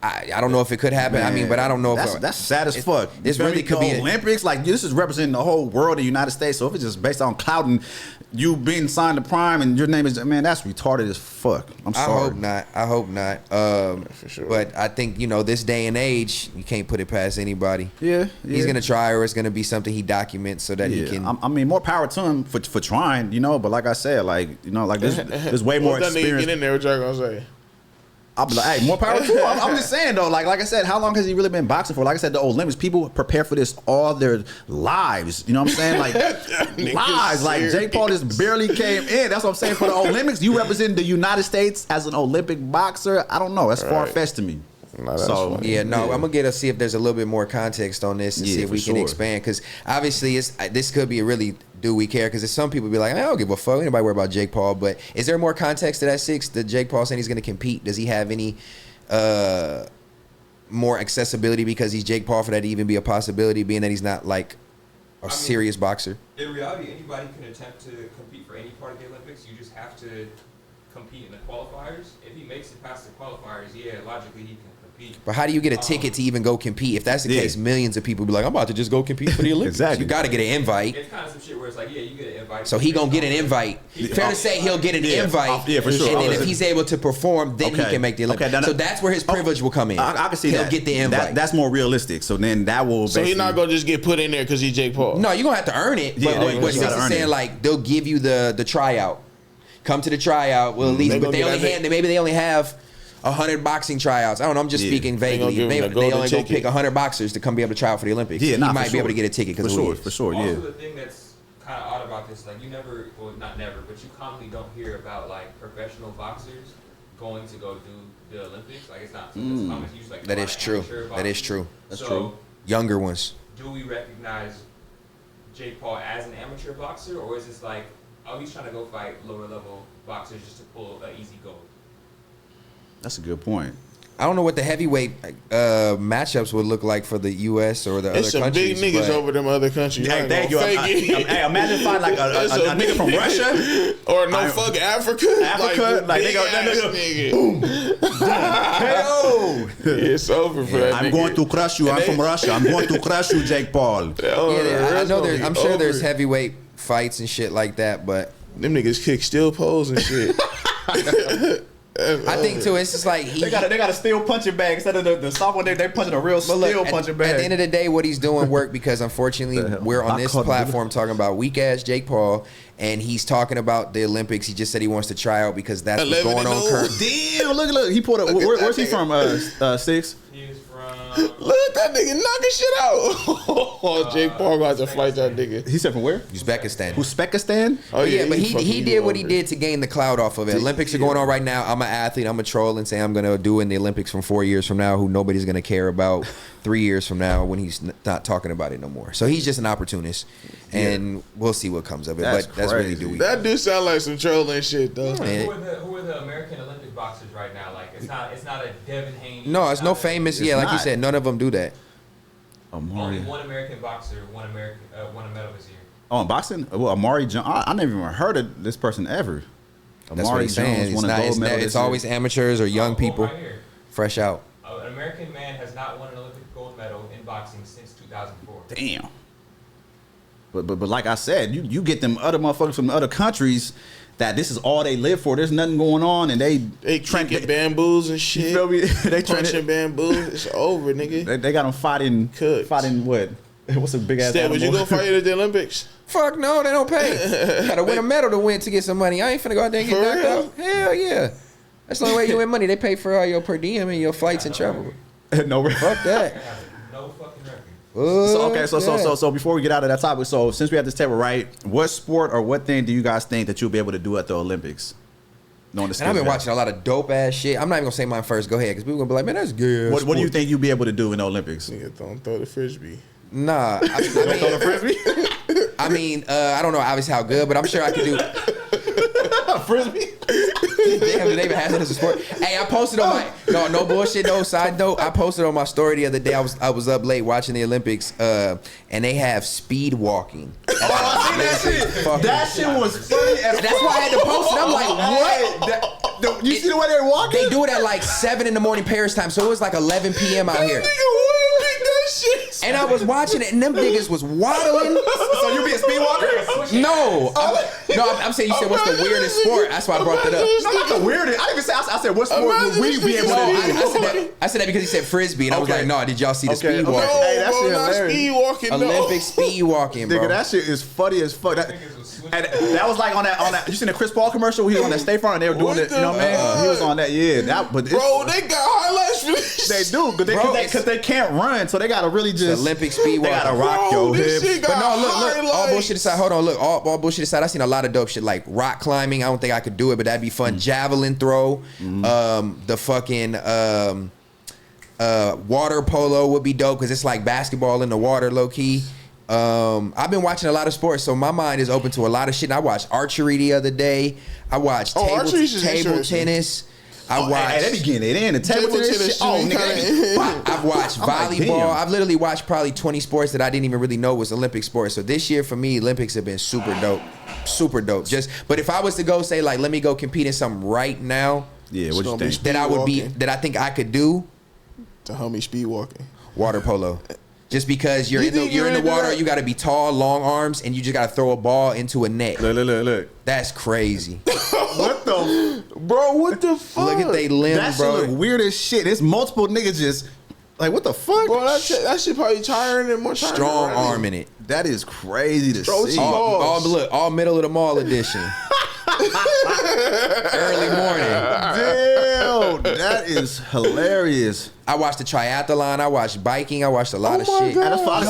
I don't know if it could happen. Man, I mean, but I don't know if that's sad as fuck. This really could be Olympics. Like this is representing the whole world, the United States. So if it's just based on clout and you being signed to Prime and your name is that's retarded as fuck. I'm sorry. I hope not. For sure. But I think this day and age, you can't put it past anybody. Yeah. He's gonna try, or it's gonna be something he documents so that he can. I mean, more power to him for trying. But like I said, like there's way more experience. Get in there. What y'all gonna say? I'll be like, hey, more power to him. I'm just saying though, like I said, how long has he really been boxing for? Like I said, the Olympics, people prepare for this all their lives. You know what I'm saying? Like lives. Like Jake Paul just barely came in. That's what I'm saying. For the Olympics, you represent the United States as an Olympic boxer. I don't know. That's far fetched to me. No, I'm gonna see if there's a little bit more context on this and see if we can expand, because obviously this could be a really do we care, because some people be like, I don't give a fuck, anybody worry about Jake Paul. But is there more context to that 6 that Jake Paul saying he's gonna compete? Does he have any more accessibility because he's Jake Paul for that to even be a possibility, being that he's not like a serious boxer? In reality, anybody can attempt to compete for any part of the Olympics. You just have to compete in the qualifiers. If he makes it past the qualifiers, logically he can compete. But how do you get a ticket to even go compete? If that's the case, millions of people be like, I'm about to just go compete for the Olympics. Exactly. You got to get an invite. It's kind of some shit where it's like, you get an invite. So he gonna get an invite. Fair to say he'll get an invite. Yeah, for sure. And then if he's able to perform, then he can make the Olympics. So that's where his privilege will come in. I can see that. He'll get the invite. That's more realistic. So then that will. So he's not gonna just get put in there because he's Jake Paul. No, you're gonna have to earn it. But since he's saying like they'll give you the tryout. Come to the tryout. Well, at least, but maybe they only have 100 boxing tryouts. I don't know. I'm just speaking vaguely. Maybe they only go pick 100 boxers to come be able to try out for the Olympics. Yeah, he might be able to get a ticket because for sure. Also, the thing that's kind of odd about this, like you never, well, not never, but you commonly don't hear about like professional boxers going to go do the Olympics. Like it's not something that's common. It's usually like that is true. That is true. That's true. Younger ones. Do we recognize Jake Paul as an amateur boxer, or is this like, oh, he's trying to go fight lower level boxers just to pull an easy goal? That's a good point. I don't know what the heavyweight matchups would look like for the U.S. or the other countries. It's some big niggas over them other countries. Hey, thank you. Hey, imagine finding like a nigga from Russia or fuck Africa. Like they go, that nigga. Boom. Hey, it's over for that. I'm going to crush you. I'm from Russia. I'm going to crush you, Jake Paul. I know. I'm sure there's heavyweight fights and shit like that, but them niggas kick steel poles and shit. I think too, it's just like they got a steel punching bag instead of the soft one. They're punching a real steel punching bag. At the end of the day, what he's doing work because unfortunately we're on this platform talking about weak ass Jake Paul, and he's talking about the Olympics. He just said he wants to try out because that's what's going on currently. Damn, look! He pulled up. Where's he from? 6. He is from Look, that nigga knocking shit out. Oh, Jake Paul got to fight that nigga. He said from where? Uzbekistan. Uzbekistan? Oh Yeah, but fucking he did what he over. did to gain the clout off of it. Olympics are going on right now. I'm an athlete. I'm a troll and say I'm gonna do in the Olympics from 4 years from now, who nobody's gonna care about 3 years from now when he's not talking about it no more. So he's just an opportunist, and we'll see what comes of it. That's But that's really crazy. do we. That do sound like some trolling shit though. Man. Who are the American Olympic boxers right now? Like it's not a Devin Haney. No, it's no famous. It's Yeah, like you not. said, none of them do that. Only one American boxer won a medal this year. Oh, in boxing? Well, Amari Jones. I never even heard of this person ever. That's what Amari he's saying. Jones It's, won a not, gold it's, medal. it's always amateurs or young people, Right here. fresh out. An American man has not won an Olympic gold medal in boxing since 2004. Damn. But like I said, you get them other motherfuckers from other countries that this is all they live for. There's nothing going on, and they Kicking bamboos and shit. You feel me? They Punching bamboo. It's over, nigga. They got them fighting. Cooked. Fighting what? What's a big ass Steph, animal? would you go fight at the Olympics? Fuck no, they don't pay. You gotta win a medal to win to get some money. I ain't finna go out there and get For knocked real? out. Hell yeah. That's the only way you win money. They pay for all your per diem and your flights and travel. No. Fuck that. No fucking record. So okay, Fuck that. so before we get out of that topic, so since we have this table, right? What sport or what thing do you guys think that you'll be able to do at the Olympics? Knowing the And I've been skills watching a lot of dope ass shit. I'm not even gonna say mine first. Go ahead, because people gonna be like, man, that's good. What do you think you'll be able to do in the Olympics? Nigga, don't throw the frisbee. Nah, I mean, I don't know obviously how good, but I'm sure I can do. Frisbee? Damn, do they even have that as a sport? Hey, I posted on my no bullshit though. Side note, I posted on my story the other day. I was up late watching the Olympics, and they have speed walking. Oh, I seen that shit. That shit was funny. That's why I had to post it. I'm like, what? You see the way they're walking? They do it at like 7 in the morning Paris time, so it was like 11 p.m. out here. And I was watching it, and them niggas was waddling. So you be a speed walker? No, I'm saying you said what's the weirdest sport? That's why I brought that up. No, not the weirdest. I didn't even say. I said what sport would we be able to do? I said that because he said frisbee, and I was Okay. like, no, did y'all see the Okay, speed okay. walking? Hey, that bro, shit not hilarious. speed walking. Olympic speed walking, bro. Nigga, that shit is funny as fuck. That, Niggas was switching. and that was like on that. You seen the Chris Paul commercial where he was on that State Farm and they were doing What it. You know what I the mean? He was on that. Yeah, that. But Bro, they got highlights for this. they do because they can't run, so they gotta really just Olympic speed They gotta walking. rock Bro, your this hips. shit But got no, look, all highlights. bullshit aside. Hold on, look, all bullshit aside. I seen a lot of dope shit like rock climbing. I don't think I could do it, but that'd be fun. Javelin throw, the fucking water polo would be dope because it's like basketball in the water, low key. I've been watching a lot of sports, so my mind is open to a lot of shit. I watched archery the other day. I watched archery's just table interesting. tennis. I Hey, watched. they be getting it in the table tennis. Shit. Oh, shit, nigga, they be- I've watched I'm like, volleyball. damn. I've literally watched probably 20 sports that I didn't even really know was Olympic sports. So this year for me, Olympics have been super dope. Super dope. But if I was to go say like, let me go compete in something right now Yeah, what you gonna be think? that I would be, walking. that I think I could do, The homie speed walking. water polo. Just because you're You in the think you you're in the really do water, that? you got to be tall, long arms, and you just got to throw a ball into a net. Look. That's crazy. What the? Bro, what the fuck? Look at they limbs, That shit bro. look weird as shit. It's multiple niggas just like what the fuck? Bro, that shit probably tiring and more tiring. Strong than arm in it. That is crazy to Bro, see. All middle of the mall edition. Early morning. Damn, that is hilarious. I watched the triathlon. I watched biking. I watched a lot of my shit. God. And that's why I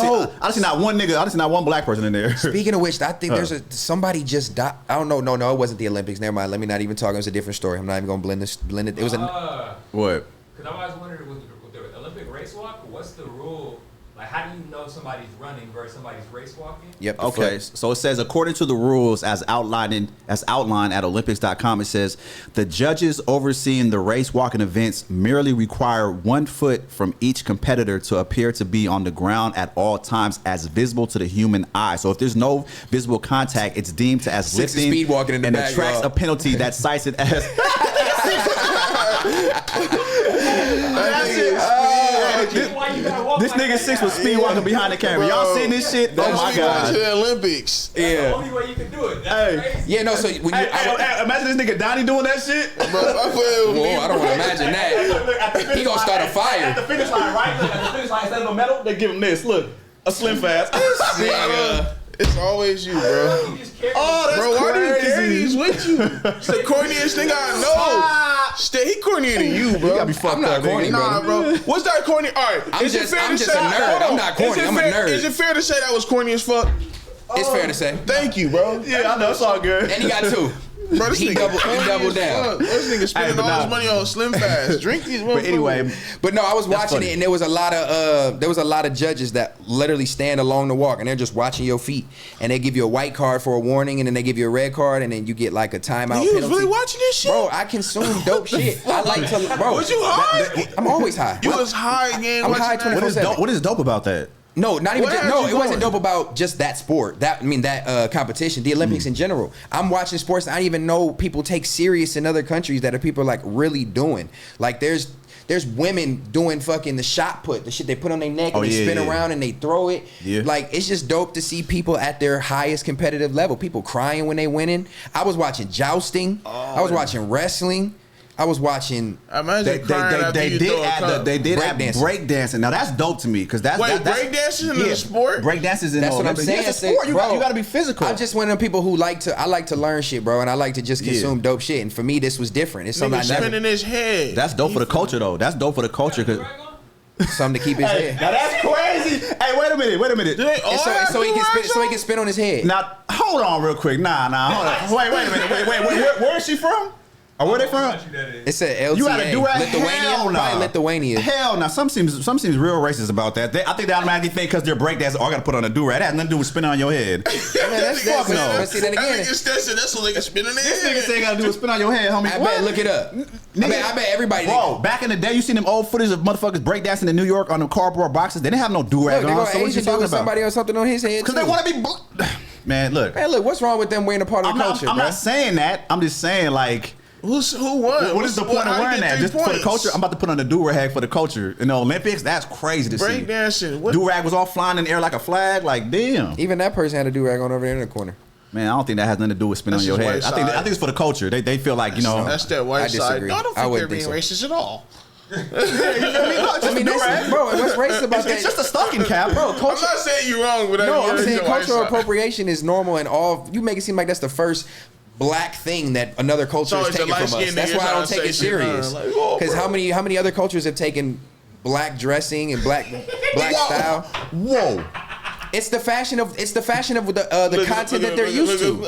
done seen not one nigga. I done seen not one black person in there. Speaking of which, I think there's somebody just died. I don't know. No, it wasn't the Olympics. Never mind. Let me not even talk. It was a different story. I'm not even gonna blend it. It was a What? Because I always wondered with the Olympic race walk, what's the rule? Like, how do you know somebody's running versus somebody's race walking? yep. the Okay, foot. so it says according to the rules as outlined at Olympics.com, it says the judges overseeing the race walking events merely require 1 foot from each competitor to appear to be on the ground at all times as visible to the human eye. So if there's no visible contact, it's deemed to as Six is lifting speed walking in the and back, attracts y'all. a penalty that cites it as. Why you gotta walk This like nigga that? 6 was speed walking behind the camera. Y'all seen this shit? Oh That's my we going god. to the Olympics. That's the only way you can do it. That's Hey. crazy. Yeah. No. So when you, Imagine this nigga Donnie doing that shit. Bro, I feel whoa, I don't want to imagine that. He gonna start a fire. At the finish line, right? Look, at the finish line, instead of a medal, they give him this. Look, a slim fast. Nigga. It's always you, bro. You just carry Oh, that's Bro, why do you carry crazy. these with you? It's the corniest nigga I know. Stay, he cornier than you, bro. You gotta be fucked I'm not up, corny, nigga. Nah, bro. What's that corny? All right. I'm is it just- fair I'm to just say? a nerd. Hold on. I'm not corny. Is it I'm a fair- nerd. Is it fair to say that was corny as fuck? It's fair to say. Thank you, bro. Yeah, I know it's all good. And he got 2. Bro, this He nigga double corny as down. fuck. This nigga spending Hey, but all his nah. money on Slim Fast. Drink these motherfuckers. But anyway, But no, I was watching funny. it, and there was a lot of judges that literally stand along the walk, and they're just watching your feet, and they give you a white card for a warning, and then they give you a red card, and then you get like a timeout you was penalty. really watching this shit? Bro, I consume dope shit. I like to, bro. Was you high? I'm always high. You was high again. I'm watching high that? 24/7. what is dope about that? No, not even. Where Just, had no, you it wasn't going? dope about just that sport. That competition, the Olympics in general. I'm watching sports I didn't even know people take serious in other countries that are people like really doing. Like there's women doing fucking the shot put, the shit they put on their neck and Oh, they yeah, spin yeah. around and they throw it. Yeah. Like it's just dope to see people at their highest competitive level. People crying when they winning. I was watching jousting. I was watching wrestling. I was watching. Imagine crying after you throw a cup. They did add Breakdancing. breakdancing. Now that's dope to me because that's Wait, that's breakdancing in the sport? Breakdancing in That's the what I'm Olympics. saying. Yeah, it's a sport. You bro. got to be physical. I'm just one of them people who I like to learn shit, bro, and I like to just consume dope shit. And for me, this was different. It's something Nigga I never, spinning his head. That's dope for the culture though. That's dope for the culture. Cause, something to keep his head. now that's crazy. Hey, wait a minute. Do they all And have so he can do-rags spin, on? spin on his head. Now hold on real quick. Nah, hold on. Wait a minute. Wait. Where is she from? Or where they from? It said LTA. You gotta do that. Lithuania. Hell nah. Probably Lithuania. Hell no. Some seems real racist about that. I think they automatically think because they're breakdancing, I gotta put on a do rag. That has nothing to do with spinning on your head. Man, that's Fuck no. But see that again. That's what nigga spinning their This nigga head. say gotta do with spin on your head, homie. I What? bet. Look it up. I bet everybody. Bro, back in the day, you seen them old footage of motherfuckers breakdancing in New York on them cardboard boxes. They didn't have no do rag Look, they on. go So what you Asian dude talking with about? somebody or something on his head Because too. they want to be. Man, look. Man, look, what's wrong with them wearing a part of I'm the culture, not bro? saying that. I'm just saying like. Who won? What is the point of how you wearing get that? 3 Just for the points? culture? I'm about to put on a do-rag for the culture. In the Olympics, that's crazy to see. Breakdancing. What? Do-rag was all flying in the air like a flag. Like, damn. Even that person had a do rag on over there in the corner. Man, I don't think that has nothing to do with spinning on That's your just head. white I think it's for the culture. They feel like, you know. That's that white I side. disagree. No, I don't I think wouldn't they're being think racist at all. I mean, that's, bro, what's racist about that? It's just a stocking cap. Bro, I'm culture. not saying you're wrong, but No, I'm saying your white cultural side. appropriation is normal and all. You make it seem like that's the first black thing that another culture So is it's a taking from us. light-skinned That's nigga why I don't trying take to it say shit, serious. like, oh, Because bro. how many other cultures have taken black dressing and black style? Whoa. It's the fashion of the content that they're used to.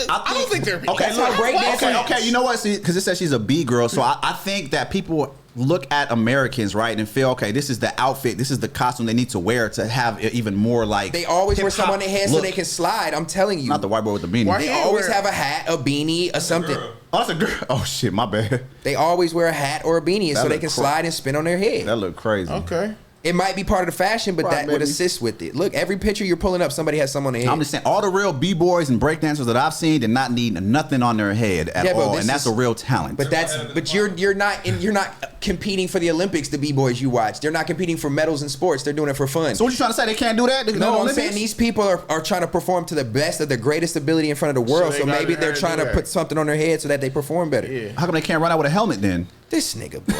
I don't think they're. Okay, That's how breakdancing okay. You know what? See, because it says she's a B girl, so I think that people look at Americans, right, and feel, okay, this is the outfit, this is the costume they need to wear to have even more like. They always wear hip-hop something on their head so look. they can slide. I'm telling you. Not the white boy with the beanie. Why They can't always wear- have a hat, a beanie, or something. Oh, that's a girl. Oh shit, my bad. They always wear a hat or a beanie so That they look can cra- slide and spin on their head. That look crazy. Okay. It might be part of the fashion, but Right, that would maybe. assist with it. Look, every picture you're pulling up, somebody has some on their head. I'm just saying, all the real b-boys and breakdancers that I've seen did not need nothing on their head at Yeah, but all, this and that's is- a real talent. But you're not competing for the Olympics. The b-boys you watch, they're not competing for medals in sports. They're doing it for fun. So what you trying to say? They can't do that? No, I'm saying these people are trying to perform to the best of their greatest ability in front of the world. they So, gotta maybe they're do trying to that. put something on their head so that they perform better. Yeah. How come they can't run out with a helmet then? This nigga boy,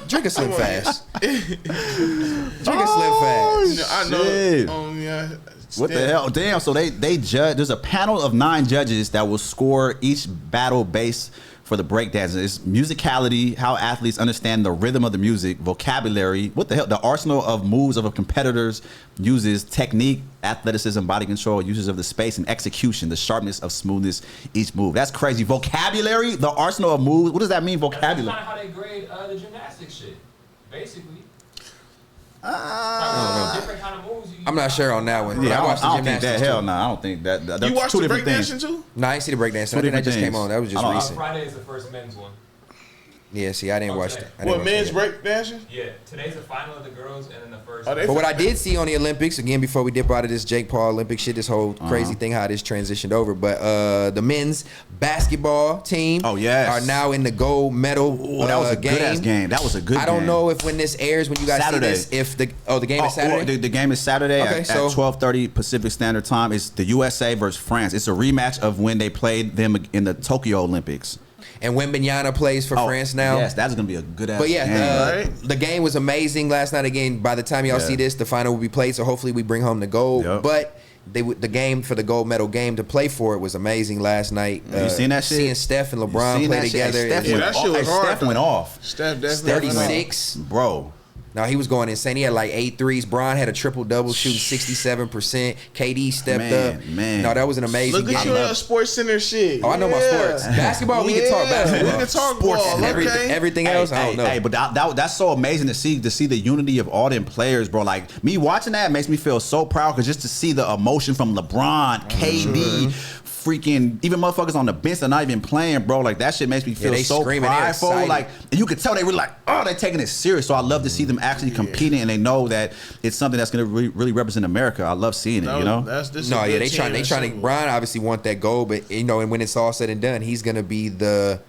drink a Slim Fast. Drink a Oh, Slim Fast. I know. Shit. Yeah. What the hell? Damn, so they judge. There's a panel of 9 judges that will score each battle based for the breakdancing. It's musicality, how athletes understand the rhythm of the music, vocabulary, what the hell, the arsenal of moves of a competitor's uses, technique, athleticism, body control, uses of the space, and execution, the sharpness of smoothness each move. That's crazy. Vocabulary, the arsenal of moves. What does that mean, That's vocabulary? kind of how they grade the gymnastics shit, basically. Different kind of moves. I'm not sure on that one. Yeah, I watched the I don't think gymnastics. that. Hell too. no, I don't think that. That's You watched two the different things. breakdancing too? No, I didn't see the breakdance. Two I think that different just came things. on. That was just I don't- recent. Friday is the first men's one. Yeah, see, I didn't watch Okay. it. I didn't What, watch men's it. breakdancing? Yeah, today's the final of the girls, and then the first. Oh, they- But what I did see on the Olympics, again, before we dip out of this Jake Paul Olympic shit, this whole crazy thing, how this transitioned over, but the men's basketball team Oh, yes. are now in the gold medal Ooh, that was a good ass game. That was a good game. I don't know if when this airs, when you guys Saturday. see this, if the game is Saturday. The game is Saturday Okay, at so- 12:30 Pacific Standard Time. It's the USA versus France. It's a rematch of when they played them in the Tokyo Olympics. And Wembanyama plays for France now. Yes, that's gonna be a good ass But yeah, game. Right. the game was amazing last night. Again, by the time y'all Yeah. see this, the final will be played. So hopefully we bring home the gold. Yep. But the game for the gold medal game to play for it was amazing last night. You seen that shit? Seeing Steph and LeBron play together. that shit was hard. Steph went off. Steph definitely 36. Bro. No, he was going insane. He had like 8 threes. Bron had a triple-double shooting 67%. KD stepped up. Man. No, that was an amazing Look at game. you in Sports Center shit. Oh, I know my sports. Basketball, we can talk basketball. We can talk sports ball, and okay? everything else, I don't know. Hey, but that's so amazing to see the unity of all them players, bro. Like me watching that makes me feel so proud because just to see the emotion from LeBron, KD, freaking even motherfuckers on the bench that are not even playing, bro. Like that shit makes me feel they so screaming, they're prideful. excited. Like, and you could tell they were like, oh, they're taking it serious. So I love to see them actually competing, and they know that it's something that's gonna really represent America. I love seeing it. You know. They trying to. Bron obviously want that goal, but you know, and when it's all said and done, he's gonna be the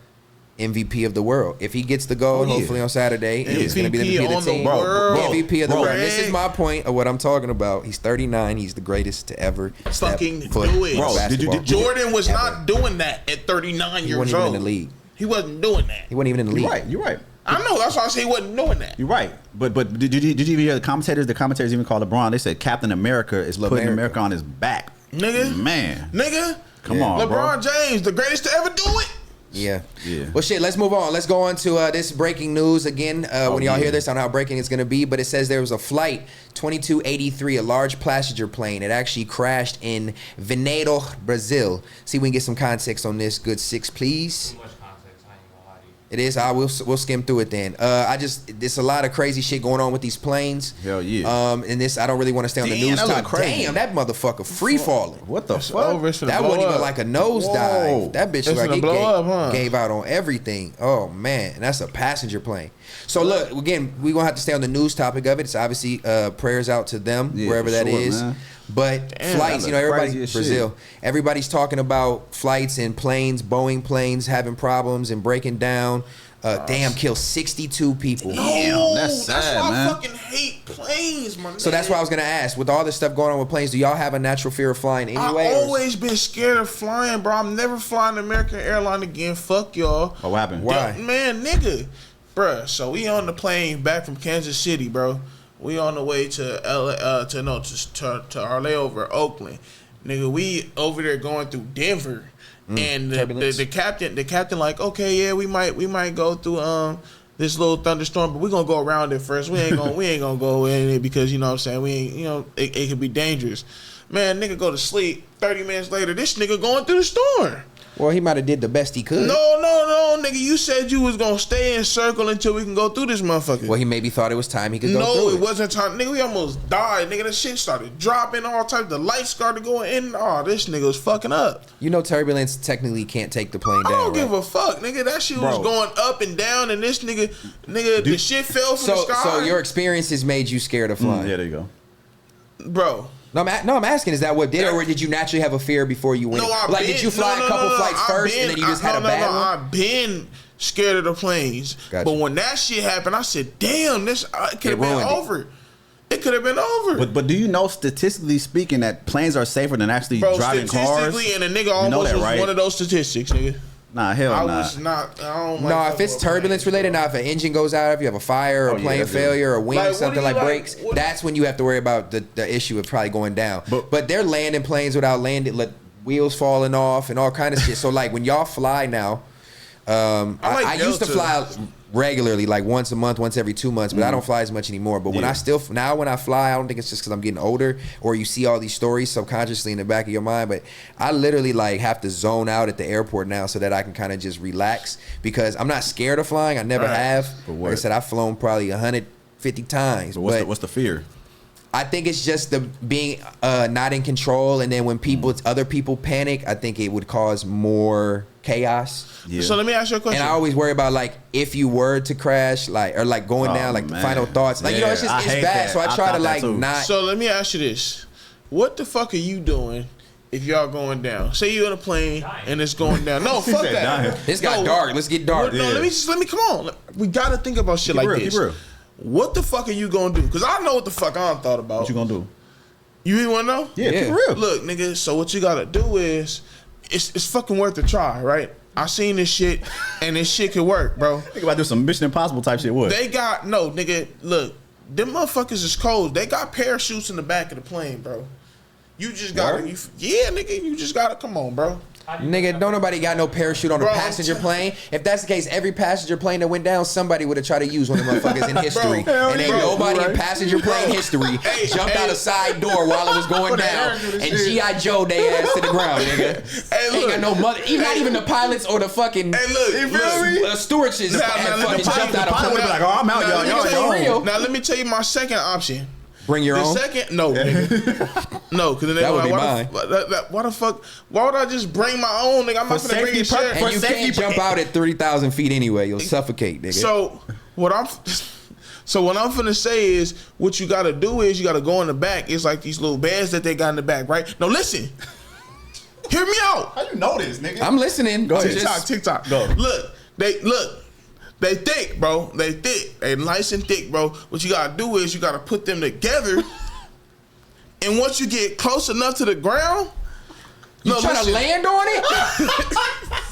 MVP of the world. If he gets the goal, hopefully on Saturday, he's going to be the MVP of the team. MVP of the world. This is my point of what I'm talking about. He's 39. He's the greatest to ever fucking do it. Bro, Jordan was not doing that at 39 years old. He wasn't even in the league. He wasn't doing that. He wasn't even in the league. You're right. I know. That's why I say he wasn't doing that. You're right. But did you even hear the commentators? The commentators even called LeBron. They said Captain America is putting America on his back. Nigga. Come on, LeBron James, the greatest to ever do it. Yeah. Well, shit, let's move on. Let's go on to this breaking news again. When y'all hear this, I don't know how breaking it's going to be, but it says there was a flight 2283, a large passenger plane. It actually crashed in Venado, Brazil. See if we can get some context on this. Good six, please. Too much context. I ain't gonna lie to you. It is. We'll skim through it then. There's a lot of crazy shit going on with these planes. Hell yeah. And this, I don't really want to stay on the news top. Damn, that motherfucker free falling. What the fuck? That wasn't even like a nosedive. That bitch like it gave out on everything. Oh man, and that's a passenger plane. So look, again, we're gonna have to stay on the news topic of it. It's obviously prayers out to them wherever that is. Man. But flights, you know, Brazil, everybody's talking about flights and planes, Boeing planes having problems and breaking down. Killed 62 people. Damn, that's sad, that's why man. I fucking hate planes, man. So that's why I was gonna ask. With all this stuff going on with planes, do y'all have a natural fear of flying anyway? I've always been scared of flying, bro. I'm never flying American airline again. Fuck y'all. Oh, what happened? Why? Man, nigga. Bruh, so we on the plane back from Kansas City, bro. We on the way to LA, to our layover, Oakland. Nigga, we over there going through Denver. And the captain like, okay, yeah, we might go through this little thunderstorm, but we're gonna go around it first. We ain't gonna go in it because you know what I'm saying, we ain't, you know, it could be dangerous. Man, nigga go to sleep. 30 minutes later, this nigga going through the storm. Well, he might have did the best he could. No, nigga. You said you was gonna stay in circle until we can go through this motherfucker. Well, he maybe thought it was time he could go through No, it wasn't time. Nigga, we almost died. Nigga, the shit started dropping all types. The lights started going in. Oh, this nigga was fucking up. You know, turbulence technically can't take the plane down. I don't give a fuck, nigga. That shit was going up and down, and this nigga, the shit fell from the sky. So your experiences made you scared of flying. Yeah, there you go, bro. No, I'm asking, is that what did it, or did you naturally have a fear before you went? Did you fly a couple flights first and then you just had a bad one? I've been scared of the planes. Gotcha. But when that shit happened, I said, damn, this could have been over. It could have been over. But do you know, statistically speaking, that planes are safer than actually driving cars? Statistically, and a nigga almost was one of those statistics, nigga. Nah, hell nah. I was not. I don't like. No, if it's turbulence related, now if an engine goes out, if you have a fire or plane failure or wing, something like breaks, that's when you have to worry about the issue of probably going down. But they're landing planes without wheels falling off and all kind of shit. So like when y'all fly now, I used to fly regularly, like once a month, once every 2 months, but I don't fly as much anymore. But when I fly, I don't think it's just because I'm getting older or you see all these stories subconsciously in the back of your mind, but I literally like have to zone out at the airport now so that I can kind of just relax because I'm not scared of flying. I never have. Like I said, I've flown probably 150 times. But what's the fear? I think it's just the being not in control, and then when other people panic, I think it would cause more chaos. Yeah. So let me ask you a question. And I always worry about like if you were to crash, like or like going down, like the final thoughts. Like you know, it's bad. That. So I try to like not. So let me ask you this: what the fuck are you doing if y'all going down? Say you're in a plane and it's going down. No, fuck that. It's got dark. Let's get dark. No, let me come on. We gotta think about shit like this. What the fuck are you gonna do? Because I know what the fuck I thought about. What you gonna do? You even wanna know? Yeah, for real. Look, nigga, so what you gotta do is, it's fucking worth a try, right? I seen this shit, and this shit could work, bro. Think about doing some Mission Impossible type shit, what? They got, nigga, look, them motherfuckers is cold. They got parachutes in the back of the plane, bro. You just gotta, nigga. You just gotta come on, bro. Nigga, don't nobody got no parachute on a passenger plane. If that's the case, every passenger plane that went down, somebody would have tried to use one of the motherfuckers in history. And ain't nobody in passenger plane history jumped out a side door while it was going down and G.I. Joe they ass to the ground, nigga. Ain't got no mother, not even the pilots or the fucking stewardesses fucking jumped out of plane. Like, oh, I'm out, y'all. Now let me tell you my second option. Bring your own. No, nigga. No, because that would be mine. Why the fuck? Why would I just bring my own, nigga? I'm not gonna bring a share. And you can't jump out at 30,000 feet anyway. You'll suffocate, nigga. So what I'm finna say is, what you gotta do is you gotta go in the back. It's like these little beds that they got in the back, right? No, listen. Hear me out. How you know this, nigga? I'm listening. Go TikTok. Go. They thick, bro. They thick. They nice and thick, bro. What you gotta do is you gotta put them together. And once you get close enough to the ground, you try to land on it?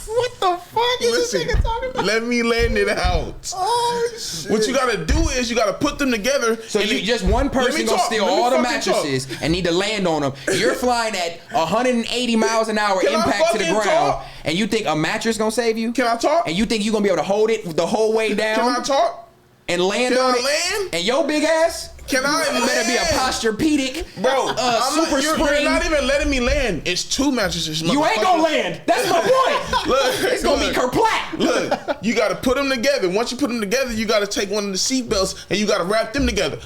What the fuck is this nigga talking about? Let me land it out. Oh shit. What you gotta do is you gotta put them together. So you just one person gonna steal all the mattresses and need to land on them. You're flying at 180 miles an hour impact to the ground, and you think a mattress gonna save you? Can I talk? And you think you gonna be able to hold it the whole way down? Can I talk? And land on it? And your big ass? Can I land? Better be a posturepedic, bro. Super spring. You're not even letting me land. It's two mattresses. You ain't gonna land. That's my point. It's gonna be kerplack. Look, you gotta put them together. Once you put them together, you gotta take one of the seat belts and you gotta wrap them together.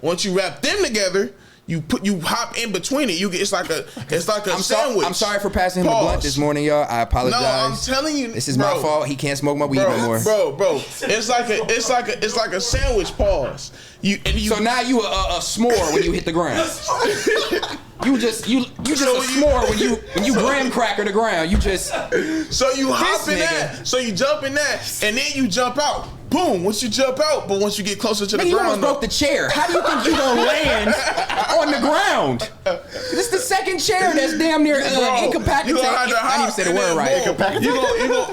Once you wrap them together, you hop in between it. it's like a sandwich. I'm sorry for passing him a blunt this morning, y'all. I apologize. No, I'm telling you, this is my fault. He can't smoke my weed no more. Bro. It's like a sandwich. Pause. So now you a s'more when you hit the ground. You just a s'more when you graham cracker the ground. You just so you hop in that. So you jump in that, and then you jump out. Boom! Once you jump out, but once you get closer to the ground, you almost broke the chair. How do you think you gonna land on the ground? This is the second chair that's damn near incapacitated. I didn't even say the word right.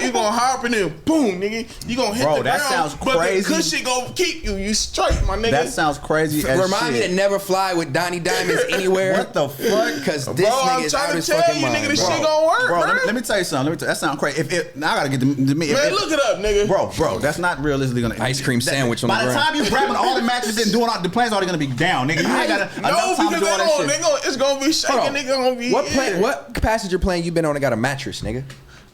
You gonna hop in there, boom, nigga. You gonna hit the ground. That sounds crazy. But the cushion gonna keep you straight, my nigga. That sounds crazy. Remind me to never fly with Donnie Diamonds anywhere. What the fuck? Because this nigga is out of his fucking mind. Nigga, this shit gonna work, bro. Let me tell you something. That sounds crazy. Now I gotta get to me. Man, look it up, nigga. Bro, that's not realistically gonna. Ice cream sandwich on the ground. By the time you grabbing all the mattresses and doing all the plane's already gonna be down, nigga. You ain't got enough time to do all that shit. It's gonna be shaking. Nigga gonna be. What passenger plane you been on that got a mattress, nigga?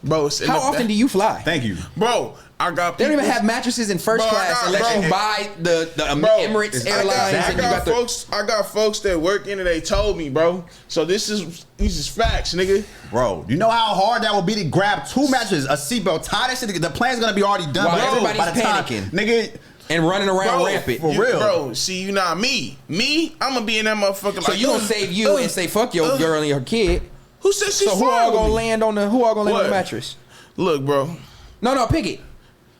Bro, how often do you fly? Thank you, bro. I got. They don't even have mattresses in first class unless you buy the Emirates Airlines. I got folks that work in it. They told me, bro. So these is facts, nigga. Bro, you know how hard that would be to grab two mattresses, a seatbelt, tie that shit. The plane's gonna be already done. While everybody's panicking, nigga. And running around rampant. For real. Bro, see, you not me. I'm gonna be in that motherfucker. So you gonna save you and say fuck your girl and your kid. Who said she's who all gonna land on the mattress? Look, bro. No, pick it.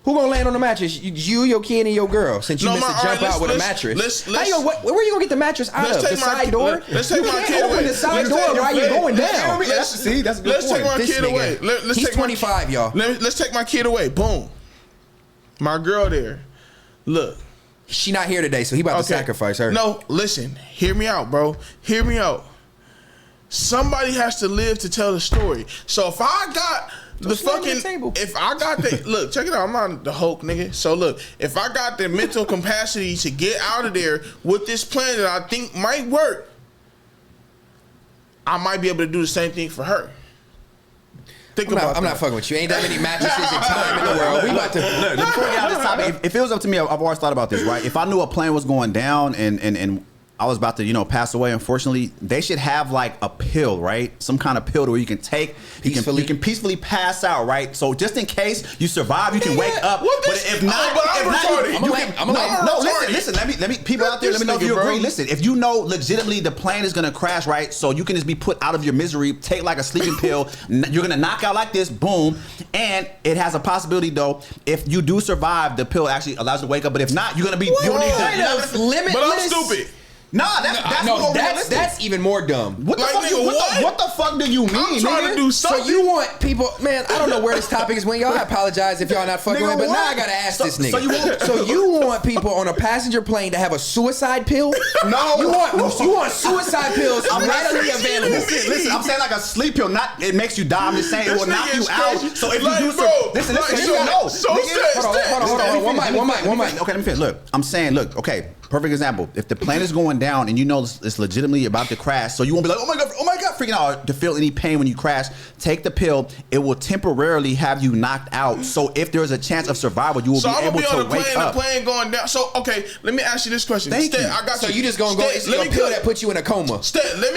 Who gonna land on the mattress? You, your kid, and your girl. Since you missed a jump out with a mattress. Where you gonna get the mattress out of? The side door? Let's take my kid away. Open the side door while you're going down. See, that's a good point. Let's take my kid away. He's 25, y'all. Let's take my kid away. Boom. My girl there. Look. She not here today, so he about to sacrifice her. No, listen. Hear me out, bro. Hear me out. Somebody has to live to tell the story. So if I got look, check it out. I'm not the Hulk, nigga. So look, if I got the mental capacity to get out of there with this plan that I think might work, I might be able to do the same thing for her. I'm not fucking with you. Ain't that many mattresses and time in the world. We about to look. Before we get out of this topic, if it was up to me, I've always thought about this, right? If I knew a plane was going down and I was about to, pass away, unfortunately, they should have like a pill, right? Some kind of pill where you can take, you can peacefully pass out, right? So just in case you survive, you can wake up. But if not, listen. Let me, people out there, let me know if you agree. Listen, if you know legitimately the plane is gonna crash, right? So you can just be put out of your misery, take like a sleeping pill. You're gonna knock out like this, boom. And it has a possibility though, if you do survive, the pill actually allows you to wake up. But if not, you're gonna be. But I'm stupid. Nah, that's even more dumb. What the Like, fuck? nigga, What the fuck do you mean? I'm trying nigga? to do So something. you want people, man? I don't know where this topic is going. Y'all, I apologize if y'all not fucking Nigga, with, but what? now I gotta ask this nigga. So you want- want people on a passenger plane to have a suicide pill? No. you want suicide pills readily available. Listen, I'm saying like a sleep pill. Not it makes you die. I'm just saying it will This knock nigga you is out. crazy. So if Like, you do bro, listen, like, you so- know. so Nigga, sad. Hold on. One mic. Okay, let me finish. Look, I'm saying, look, okay, perfect example. If the plane is going down and you know it's legitimately about to crash, so you won't be like, oh my god, freaking out to feel any pain when you crash. Take the pill. It will temporarily have you knocked out. So if there's a chance of survival, you will So be I'm able gonna be on to the wake plane, up. the plane going down. So okay, let me ask you this question. Thank you. I got So you. you just gonna go? It's a pill that puts you in a coma. Let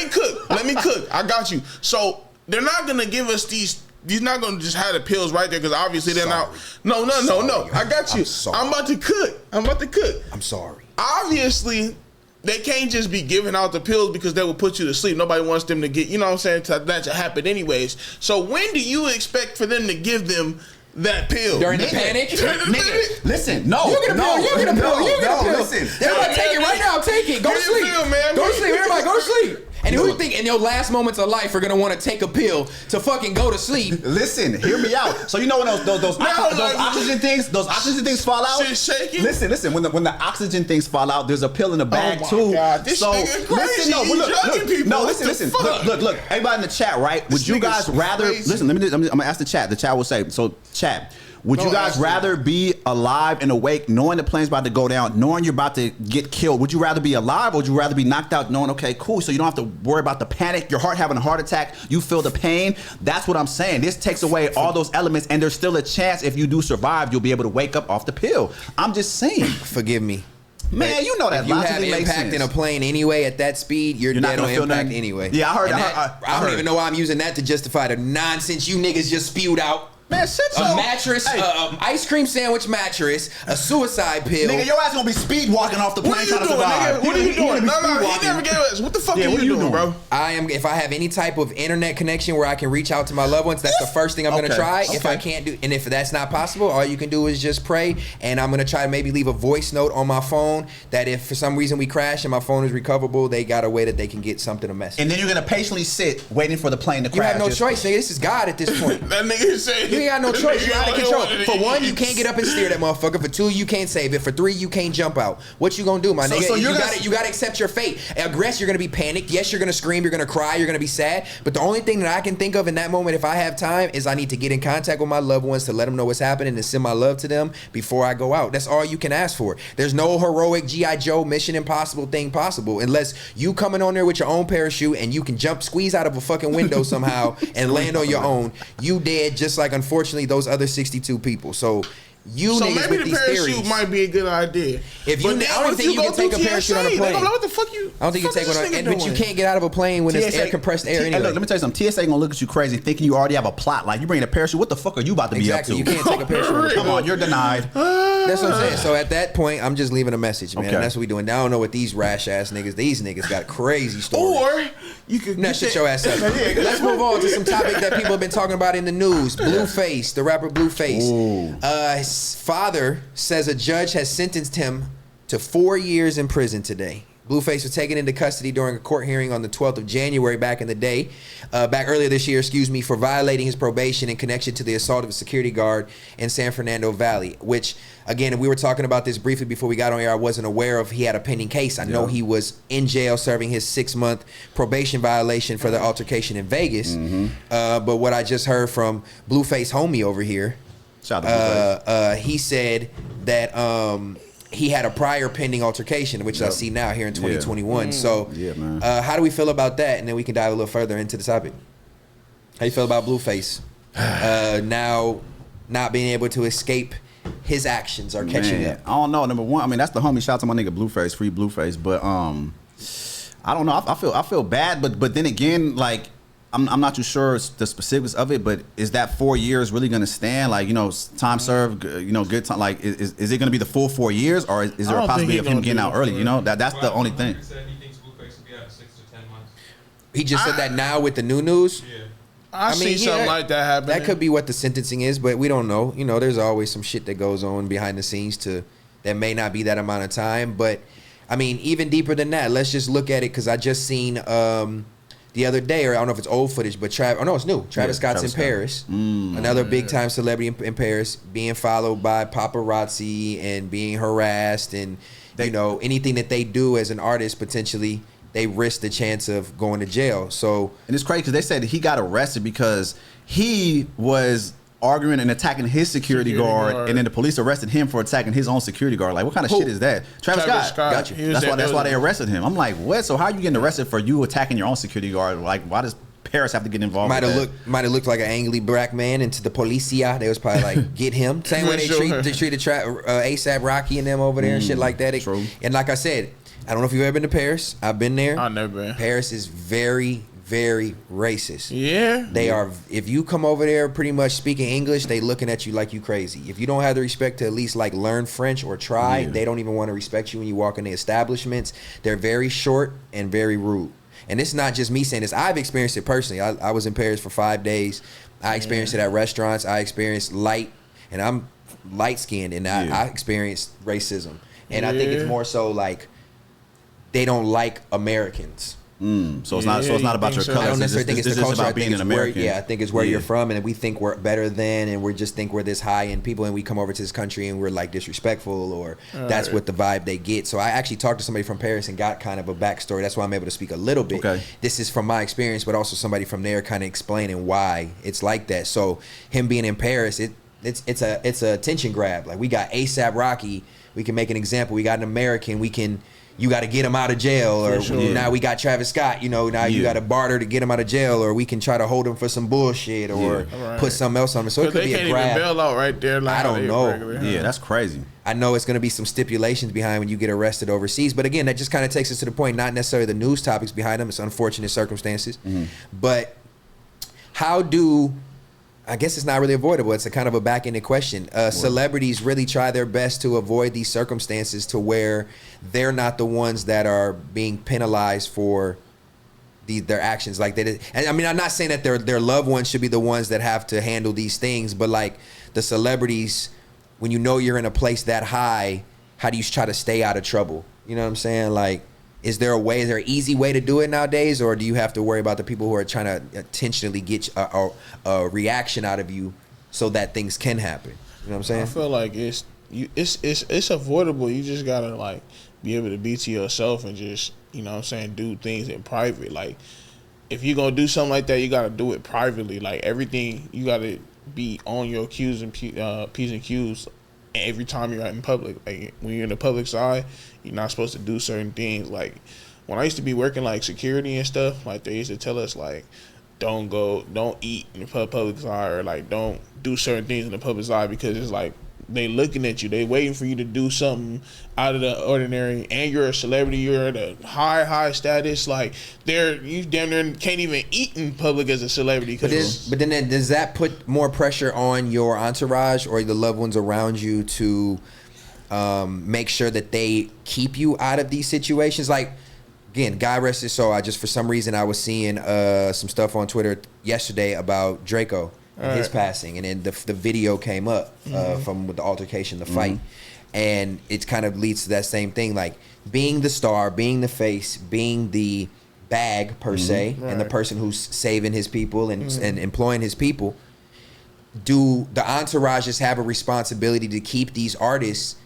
me cook. I got you. So they're not gonna give us these. He's not gonna just have the pills right there because obviously they're not. No. I got you. I'm about to cook. I'm sorry. Obviously, they can't just be giving out the pills because they will put you to sleep. Nobody wants them to get. You know what I'm saying? That to happen anyways. So when do you expect for them to give them that pill? During the panic? Nigga, listen, no. You get a pill. You get a pill. You get a pill. Listen. Everybody take it right now. Take it. Go to Get your sleep. pill, man. Go to sleep. Everybody go to sleep. And who you think in your last moments of life are gonna want to take a pill to fucking go to sleep? Listen, hear me out. So you know when those oxygen things fall out? Shit shaking? Listen. When the oxygen things fall out, there's a pill in the bag my too. God, this so nigga crazy. listen, He judging people. No, What the listen. fuck? Look. Everybody in the chat, right? Would This you nigga's guys rather crazy. listen? I'm gonna ask the chat. The chat will say. So chat. Would you guys rather be alive and awake, knowing the plane's about to go down, knowing you're about to get killed? Would you rather be alive or would you rather be knocked out, knowing, okay, cool, so you don't have to worry about the panic, your heart having a heart attack, you feel the pain? That's what I'm saying. This takes away all those elements, and there's still a chance if you do survive, you'll be able to wake up off the pill. I'm just saying. Forgive me. Man, you know that If you have logically makes impact sense. in a plane anyway at that speed, you're You're not dead on gonna feel impact nothing? anyway. Yeah, I heard. And I I don't heard. even know why I'm using that to justify the nonsense you niggas just spewed out. Man, shut A your mattress, Hey, ice cream sandwich mattress, a suicide pill. nigga, your ass gonna be speed walking off the plane What are you trying to doing, survive. nigga? What are you doing? No, speed he walking. never gave us. What the fuck Yeah, are what you doing, bro? I am. If I have any type of internet connection where I can reach out to my loved ones, that's the first thing I'm gonna Okay, try. If I okay. can't do, and if that's not possible, all you can do is just pray. And I'm gonna try to maybe leave a voice note on my phone that if for some reason we crash and my phone is recoverable, they got a way that they can get something a message. And then you're gonna patiently sit waiting for the plane to crash. You have no Just- choice, nigga. This is God at this point. That nigga said You ain't got no that choice. nigga You're out of only control. wanted to For one, eat. you can't get up and steer that motherfucker. For two, you can't save it. For three, you can't jump out. What you gonna do, my nigga? so you you're gotta gonna- you gotta accept your fate. Aggress, you're gonna be panicked. Yes, you're gonna scream. You're gonna cry. You're gonna be sad. But the only thing that I can think of in that moment, if I have time, is I need to get in contact with my loved ones to let them know what's happening and send my love to them before I go out. That's all you can ask for. There's no heroic G.I. Joe Mission Impossible thing possible unless you coming on there with your own parachute and you can squeeze out of a fucking window somehow and land on your own. You dead, just like unfortunately those other 62 people. So you So niggas maybe with the these parachute theories. might be a good idea. If you- But then I don't what if think you go can take through a parachute on a TSA? plane. They gonna be like, what the fuck you? I don't think you fuck take is one, this nigga but you doing? can't get out of a plane when it's air compressed air anyway. Look, let me tell you something. TSA gonna look at you crazy, thinking you already have a plot. Like you bringing a parachute. What the fuck are you about to Exactly, be you up to? can't take a parachute on a plane. Come on, you're denied. That's what I'm saying. So at that point, I'm just leaving a message, man. Okay. And that's what we doing. Now I don't know what these rash ass niggas. These niggas got crazy stories. Or you could Now get shut that- your ass up. Let's move on to some topic that people have been talking about in the news. Blueface, the rapper Blueface. His father says a judge has sentenced him to 4 years in prison today. Blueface was taken into custody during a court hearing on the 12th of January back earlier this year, for violating his probation in connection to the assault of a security guard in San Fernando Valley, which, again, we were talking about this briefly before we got on here. I wasn't aware of he had a pending case. I know he was in jail serving his 6-month probation violation for the altercation in Vegas. But what I just heard from Blueface homie over here, Shout out to Blueface. he said that he had a prior pending altercation, which I see now here in 2021. So, Yeah, man. how do we feel about that? And then we can dive a little further into the topic. How you feel about Blueface now not being able to escape his actions or catching Man, up? I don't know. Number one, I mean that's the homie. Shout out to my nigga Blueface, free Blueface. But I don't know. I feel bad, but then again, like I'm not too sure the specifics of it. But is that 4 years really going to stand? Like time served, good time. Like is it going to be the full 4 years, or is there a I don't think possibility he of him gonna getting do out it. early? You know that's the only thing. Said he thinks Blueface will be out in 6 to 10 months. He just said that now with the new news. Yeah. I see something like that happening. That could be what the sentencing is, but we don't know. There's always some shit that goes on behind the scenes that may not be that amount of time. But I mean, even deeper than that. Let's just look at it because I just seen the other day, or I don't know if it's old footage, but it's new. Travis Scott's in Paris. Another big time celebrity in Paris, being followed by paparazzi and being harassed, and anything that they do as an artist, potentially they risk the chance of going to jail. So, and it's crazy because they said he got arrested because he was arguing and attacking his security guard, and then the police arrested him for attacking his own security guard. Like, what kind of shit is that? Travis Scott. Got you. That's why they arrested him. I'm like, what? So how are you getting arrested for you attacking your own security guard? Like, why does Paris have to get involved? Might have looked like an angry black man into the policia. They was probably like, get him. Same way they treated ASAP Rocky and them over there and shit like that. True. And like I said, I don't know if you've ever been to Paris. I've been there. I've never been. Paris is very, very racist. Yeah. They are. If you come over there pretty much speaking English, they looking at you like you crazy. If you don't have the respect to at least like learn French or try, they don't even want to respect you when you walk in the establishments. They're very short and very rude. And it's not just me saying this. I've experienced it personally. I was in Paris for 5 days. I experienced it at restaurants. I experienced and I'm light-skinned, and I experienced racism. And I think it's more so like they don't like Americans. So it's not about your color. I don't necessarily think it's the culture. I think it's American. I think it's where you're from, and we think we're better than, and we just think we're this high end people, and we come over to this country and we're like disrespectful, or that's what the vibe they get. So I actually talked to somebody from Paris and got kind of a backstory. That's why I'm able to speak a little bit. Okay. This is from my experience, but also somebody from there kind of explaining why it's like that. So him being in Paris, it's a attention grab. Like, we got ASAP Rocky. We can make an example. We got an American. You got to get him out of jail, or now we got Travis Scott. You got to barter to get him out of jail, or we can try to hold him for some bullshit, or put something else on him. So it could be a grab. They can't even bail out right there. Like, I don't know. Yeah, that's crazy. I know it's going to be some stipulations behind when you get arrested overseas, but again, that just kind of takes us to the point. Not necessarily the news topics behind them. It's unfortunate circumstances, but I guess it's not really avoidable. It's a kind of a back-ended question. Celebrities really try their best to avoid these circumstances to where they're not the ones that are being penalized for their actions. Like and I mean, I'm not saying that their loved ones should be the ones that have to handle these things, but like the celebrities, when you know you're in a place that high, how do you try to stay out of trouble? You know what I'm saying? Like, is there an easy way to do it nowadays, or do you have to worry about the people who are trying to intentionally get a reaction out of you so that things can happen? You know what I'm saying? I feel like it's avoidable. You just gotta like be able to be to yourself and just, you know what I'm saying, do things in private. Like, if you're gonna do something like that, you gotta do it privately. Like, everything, you gotta be on your Q's and P's and Q's every time you're out in public. Like, when you're in the public side, you're not supposed to do certain things. Like, when I used to be working like security and stuff, like, they used to tell us like, don't eat in the public side, or like don't do certain things in the public side, because it's like they looking at you, they waiting for you to do something out of the ordinary, and you're a celebrity, you're at a high status. Like, you damn near can't even eat in public as a celebrity. But then does that put more pressure on your entourage or the loved ones around you to make sure that they keep you out of these situations? Like, again, God rest his soul, for some reason I was seeing some stuff on Twitter yesterday about Draco and his passing, and then the video came up from the altercation, the fight, and it kind of leads to that same thing, like being the star, being the face, being the bag per se, and the person who's saving his people and employing his people. Do the entourages have a responsibility to keep these artists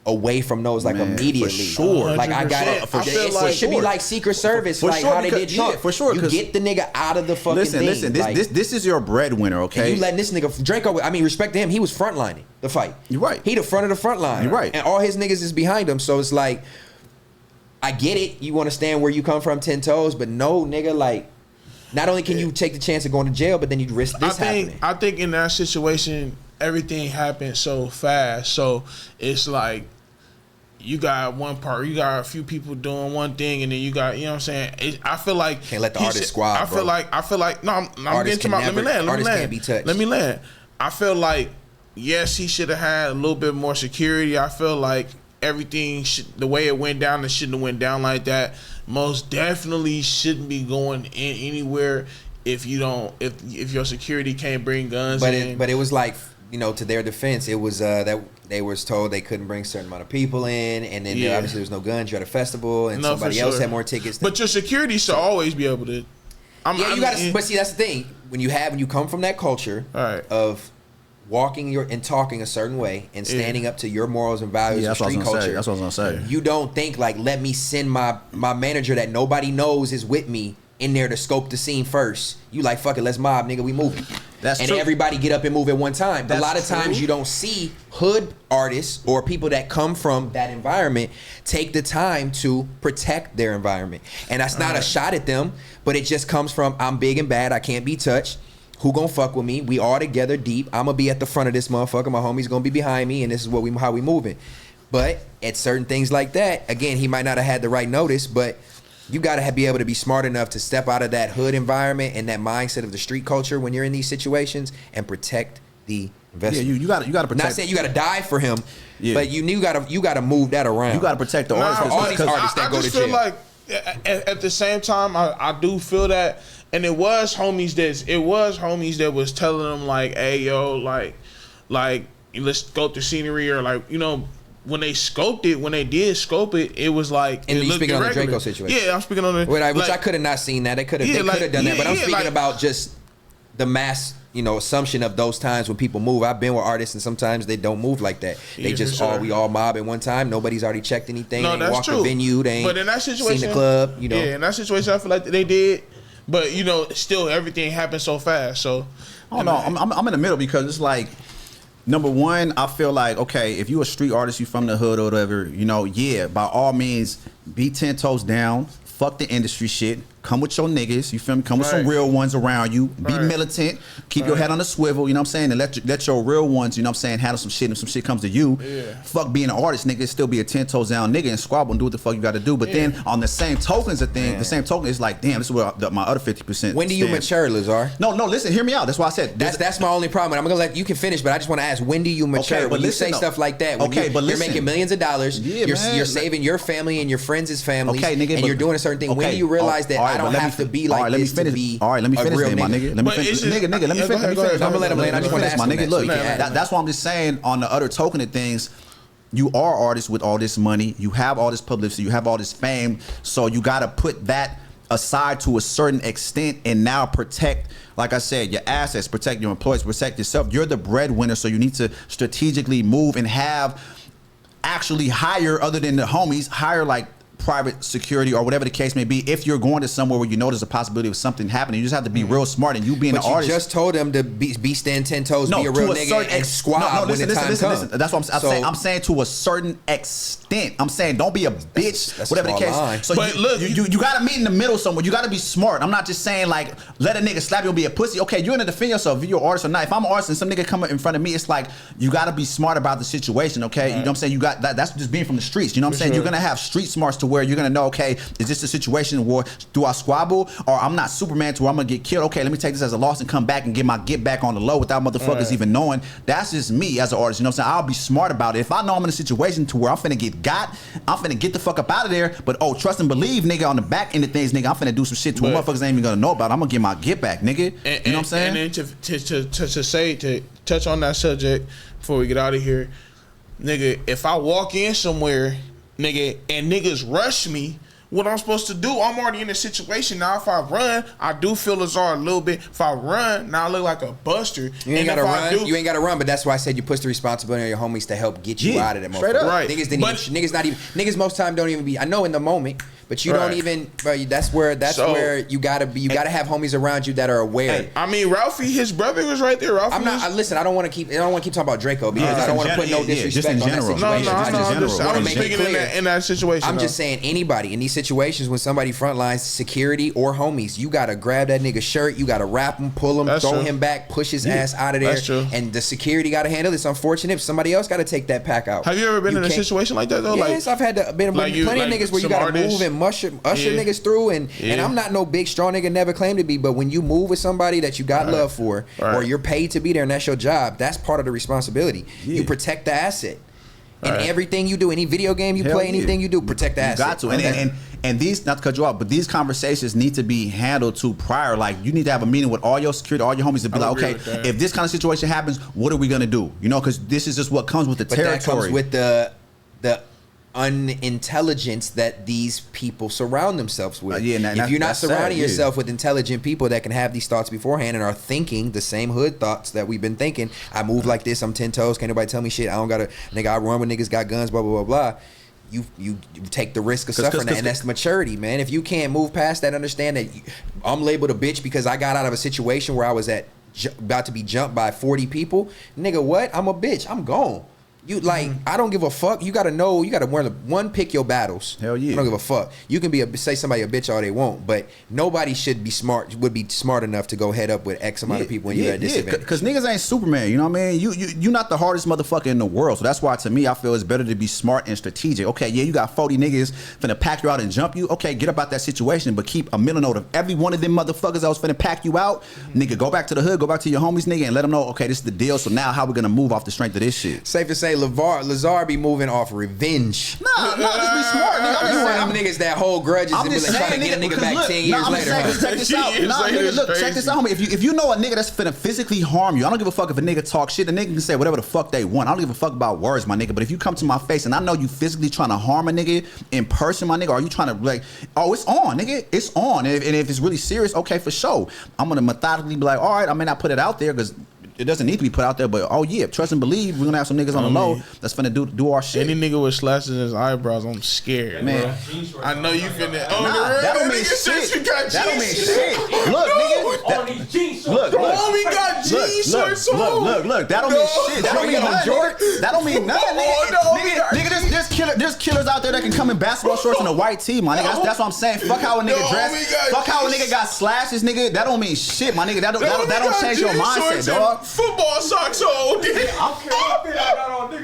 away from those, like, immediately? For sure. Like, I got it. It should be like Secret Service, like how they did Trump. Yeah, for sure. You get the nigga out of the fucking thing. Listen. This is your breadwinner, okay? And you letting this nigga Draco. I mean, respect to him. He was frontlining the fight. You're right. He the front of the front line. You're right. And all his niggas is behind him. So it's like, I get it. You want to stand where you come from 10 toes, but no, nigga, like, not only can you take the chance of going to jail, but then you risk this happening. I think in that situation, everything happened so fast. So it's like, you got one part, you got a few people doing one thing, and then you got, you know what I'm saying? I feel like can't let the artist squad. I feel like no, I'm getting to my. Let me land. Can't be touched. Let me land. I feel like, yes, he should have had a little bit more security. I feel like everything the way it went down, it shouldn't have went down like that. Most definitely shouldn't be going in anywhere if you don't, if your security can't bring guns in. But it was like you know, to their defense, it was that they was told they couldn't bring a certain amount of people in, and then obviously there was no guns. You're at a festival, and somebody else had more tickets. But your security should always be able to. You gotta. But see, that's the thing. When you come from that culture of walking and talking a certain way and standing up to your morals and values of street culture. That's what I was gonna say. You don't think like, let me send my manager that nobody knows is with me in there to scope the scene first. You like, fuck it, let's mob, nigga, we moving. That's and true. Everybody get up and move at one time. That's a lot of true. times you don't see hood artists or people that come from that environment take the time to protect their environment. And that's not a shot at them, but it just comes from, I'm big and bad, I can't be touched. Who gonna fuck with me? We all together deep. I'm gonna be at the front of this motherfucker. My homie's gonna be behind me, and this is how we moving. But at certain things like that, again, he might not have had the right notice, but you gotta be able to be smart enough to step out of that hood environment and that mindset of the street culture when you're in these situations and protect the investment. Yeah, you gotta protect. Not saying you gotta die for him, but you gotta move that around. You gotta protect the artists. all these artists that go to jail. I just feel like at the same time, I do feel that, and it was homies that was telling them like, hey yo, like let's scope the scenery, or like, you know. When they did scope it, it was like. And you speaking on the irregular. Draco situation? Yeah, I'm speaking on the. Which I could have not seen that. They could have done that, but I'm speaking about just the mass, you know, assumption of those times when people move. I've been with artists, and sometimes they don't move like that. They just we all mob at one time. Nobody's already checked anything. No, they that's walked true. the venue. They ain't but in that situation, seen the club. You know, yeah, in that situation, I feel like they did, but you know, still everything happened so fast. So, I don't know. I'm in the middle because it's like. Number one, I feel like, okay, if you a street artist, you from the hood or whatever, you know, yeah, by all means, be 10 toes down, fuck the industry shit, come with your niggas, you feel me? Come with some real ones around you, be militant, keep your head on the swivel, you know what I'm saying? And let your real ones, you know what I'm saying, handle some shit. If some shit comes to you, fuck being an artist, nigga, still be a 10 toes down nigga and squabble and do what the fuck you gotta do. But then on the same token is like, damn, this is where my other 50%. when do you mature, Lazar? No, listen, hear me out. That's why I said that's my only problem. I'm gonna let you can finish, but I just want to ask, when do you mature? Okay, but when you listen, say stuff like that, when you're making millions of dollars, you're saving your family and your friends' families, nigga, and you're doing a certain thing. When do you realize that I don't have to be like this to be all right, let me finish then, my nigga. Let me finish. Nigga, let me finish. I'm gonna let him land. I just want to ask my him nigga, that, so look, he can add. that's why I'm just saying, on the other token of things, you are artists with all this money, you have all this publicity, you have all this fame, so you gotta put that aside to a certain extent and now protect, like I said, your assets, protect your employees, protect yourself. You're the breadwinner, so you need to strategically move and actually hire, other than the homies, hire like private security or whatever the case may be. If you're going to somewhere where you know there's a possibility of something happening, you just have to be real smart. And you being an artist, you just told them to be stand 10 toes, be a real nigga, and squab when the time comes. That's what I'm saying. I'm saying to a certain extent. I'm saying don't be a bitch, that's whatever the case. Line. So but you got to meet in the middle somewhere. You got to be smart. I'm not just saying like let a nigga slap you and be a pussy. Okay, you're gonna defend yourself if you're an artist or not. If I'm an artist and some nigga come up in front of me, it's like you got to be smart about the situation. Okay, you know what I'm saying? You got that. That's just being from the streets. You know what I'm saying? You're gonna have street smarts to where you're gonna know. Okay, is this a situation where do I squabble, or I'm not Superman to where I'm gonna get killed? Okay, let me take this as a loss and come back and get back on the low without motherfuckers even knowing. That's just me as an artist. You know what I'm saying? I'll be smart about it. If I know I'm in a situation to where I'm finna get got, I'm finna get the fuck up out of there. But trust and believe, nigga, on the back end of things, nigga, I'm finna do some shit to where motherfuckers ain't even gonna know about. I'm gonna get my get back, nigga. You know what I'm saying? And then to touch on that subject before we get out of here, nigga, if I walk in somewhere, nigga, and niggas rush me, what I'm supposed to do? I'm already in a situation now. If I run, I do feel Lazar a little bit. If I run, now I look like a buster. You ain't gotta run. You ain't gotta run, but that's why I said you push the responsibility on your homies to help get you out of that. Straight up, right? Niggas most time don't even be. I know in the moment, but you don't even. Bro, that's where you gotta be. You gotta have homies around you that are aware. Hey, I mean, Ralphie, his brother was right there. Ralphie, listen, I don't want to keep talking about Draco because I don't want to put no disrespect on that situation. I'm just speaking in that situation. I'm just saying anybody in these situations when somebody frontlines security or homies, you gotta grab that nigga shirt, you gotta wrap him, pull him, throw him back, push his ass out of there. That's true. And the security gotta handle it. It's unfortunate. Somebody else gotta take that pack out. Have you ever been in a situation like that though? Yes, I've had plenty of niggas where you gotta move and usher niggas through, and I'm not no big strong nigga, never claimed to be, but when you move with somebody that you got love for, or you're paid to be there and that's your job, that's part of the responsibility. You protect the asset. And everything you do, any video game you play, anything you do, protect the asset. You got to. And these, not to cut you off, but these conversations need to be handled to prior. Like, you need to have a meeting with all your security, all your homies to be like, okay, if this kind of situation happens, what are we gonna do? You know, because this is just what comes with the territory. That comes with the unintelligence that these people surround themselves with. If you're not surrounding yourself with intelligent people that can have these thoughts beforehand and are thinking the same hood thoughts that we've been thinking, I move like this, I'm 10 toes, can't nobody tell me shit, I don't gotta, nigga, I run when niggas got guns, blah, blah, blah, blah. You take the risk of suffering that, and that's maturity, man. If you can't move past that, understand that I'm labeled a bitch because I got out of a situation where I was about to be jumped by 40 people. Nigga, what? I'm a bitch. I'm gone. You like, I don't give a fuck. You gotta know, you gotta pick your battles. Hell yeah. I don't give a fuck. You can say somebody a bitch all they want, but nobody would be smart enough to go head up with X amount of people when you're at disadvantage. Because niggas ain't Superman, you know what I mean? You not the hardest motherfucker in the world. So that's why, to me, I feel it's better to be smart and strategic. Okay, yeah, you got 40 niggas finna pack you out and jump you. Okay, get up out that situation, but keep a mental note of every one of them motherfuckers that was finna pack you out. Nigga, go back to the hood, go back to your homies, nigga, and let them know, okay, this is the deal. So now how we gonna move off the strength of this shit? Safe to say, Lazar be moving off revenge. Nah, just be smart, nigga. You one of them niggas that hold grudges and be like trying to get a nigga back 10 years later. Check this out. Check this out, homie. If you know a nigga that's finna physically harm you, I don't give a fuck if a nigga talk shit. The nigga can say whatever the fuck they want. I don't give a fuck about words, my nigga. But if you come to my face and I know you physically trying to harm a nigga in person, my nigga, or are you trying to like, oh, it's on, nigga. It's on. And if it's really serious, okay, for sure. I'm gonna methodically be like, all right, I may not put it out there because it doesn't need to be put out there, but oh yeah, trust and believe, we're gonna have some niggas on the low that's finna do our shit. Any nigga with slashes in his eyebrows, I'm scared, man. I know you finna. That don't mean shit. That don't mean shit. Look, nigga. Homie got jeans shorts on. Look. That don't mean shit. That don't mean nothing. That don't mean nothing, nigga. There's killers out there that can come in basketball shorts and a white tee, my nigga. That's what I'm saying. Fuck how a nigga dress. Fuck how a nigga got slashes, nigga. That don't mean shit, my nigga. That don't change your mindset, dog. Football socks on.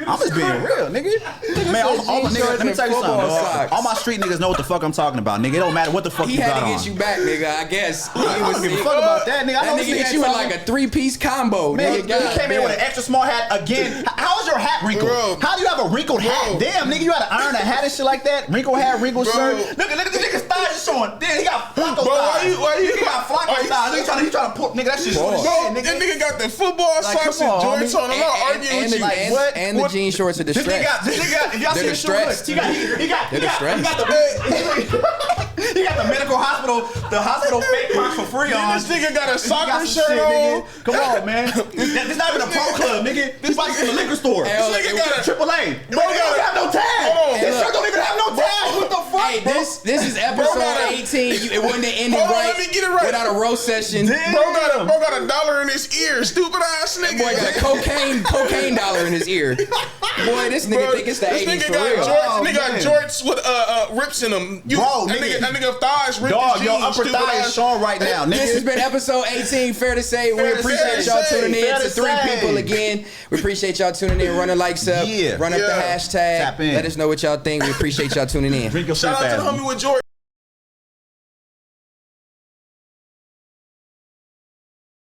I'm just being real, nigga. Man, all my niggas, let me tell you something, dog. All my street niggas know what the fuck I'm talking about, nigga. It don't matter what the fuck you got on. He had to get you back, nigga, I guess. I don't give a fuck about that, nigga. That nigga hit you in like a 3-piece combo. Man, he came in with an extra small hat again. How is your hat wrinkled? How do you have a wrinkled hat? Damn, nigga, you had to iron a hat and shit like that? Wrinkled hat, wrinkled shirt. Look at the nigga's thighs is showing. Damn, he got Flacco thighs. Why you got Flacco thighs. He trying to put, nigga, that shit short as shit, That nigga got the football socks and joints on. I'm not arguing with you. And the jean shorts are distressed. This nigga, if y'all see his shorts, he got the medical hospital fake crocs for free on. This nigga got a soccer shirt on. Come on, man. This not even a pro club, nigga. This like in the liquor store. This nigga got a AAA. Bro, they don't have no tag. This shirt don't even have no tag. What the fuck? Hey, this is episode 18. It wouldn't have ended right. Let me get it right. Without a roast session. Bro got $1 in his ear. Stupid ass nigga. Boy got a cocaine dollar in his ear. Boy, this nigga think it's the 80s for real. Nigga got jorts with rips in them. Bro, that nigga thighs ripped. Dog, your upper thigh is showing right now, nigga. This has been episode 18. Fair to say, we appreciate y'all tuning in to 3 people again. We appreciate y'all tuning in. Run a likes up. Run up the hashtag. Let us know what y'all think. We appreciate y'all tuning in. Shout out to the homie with Jordan.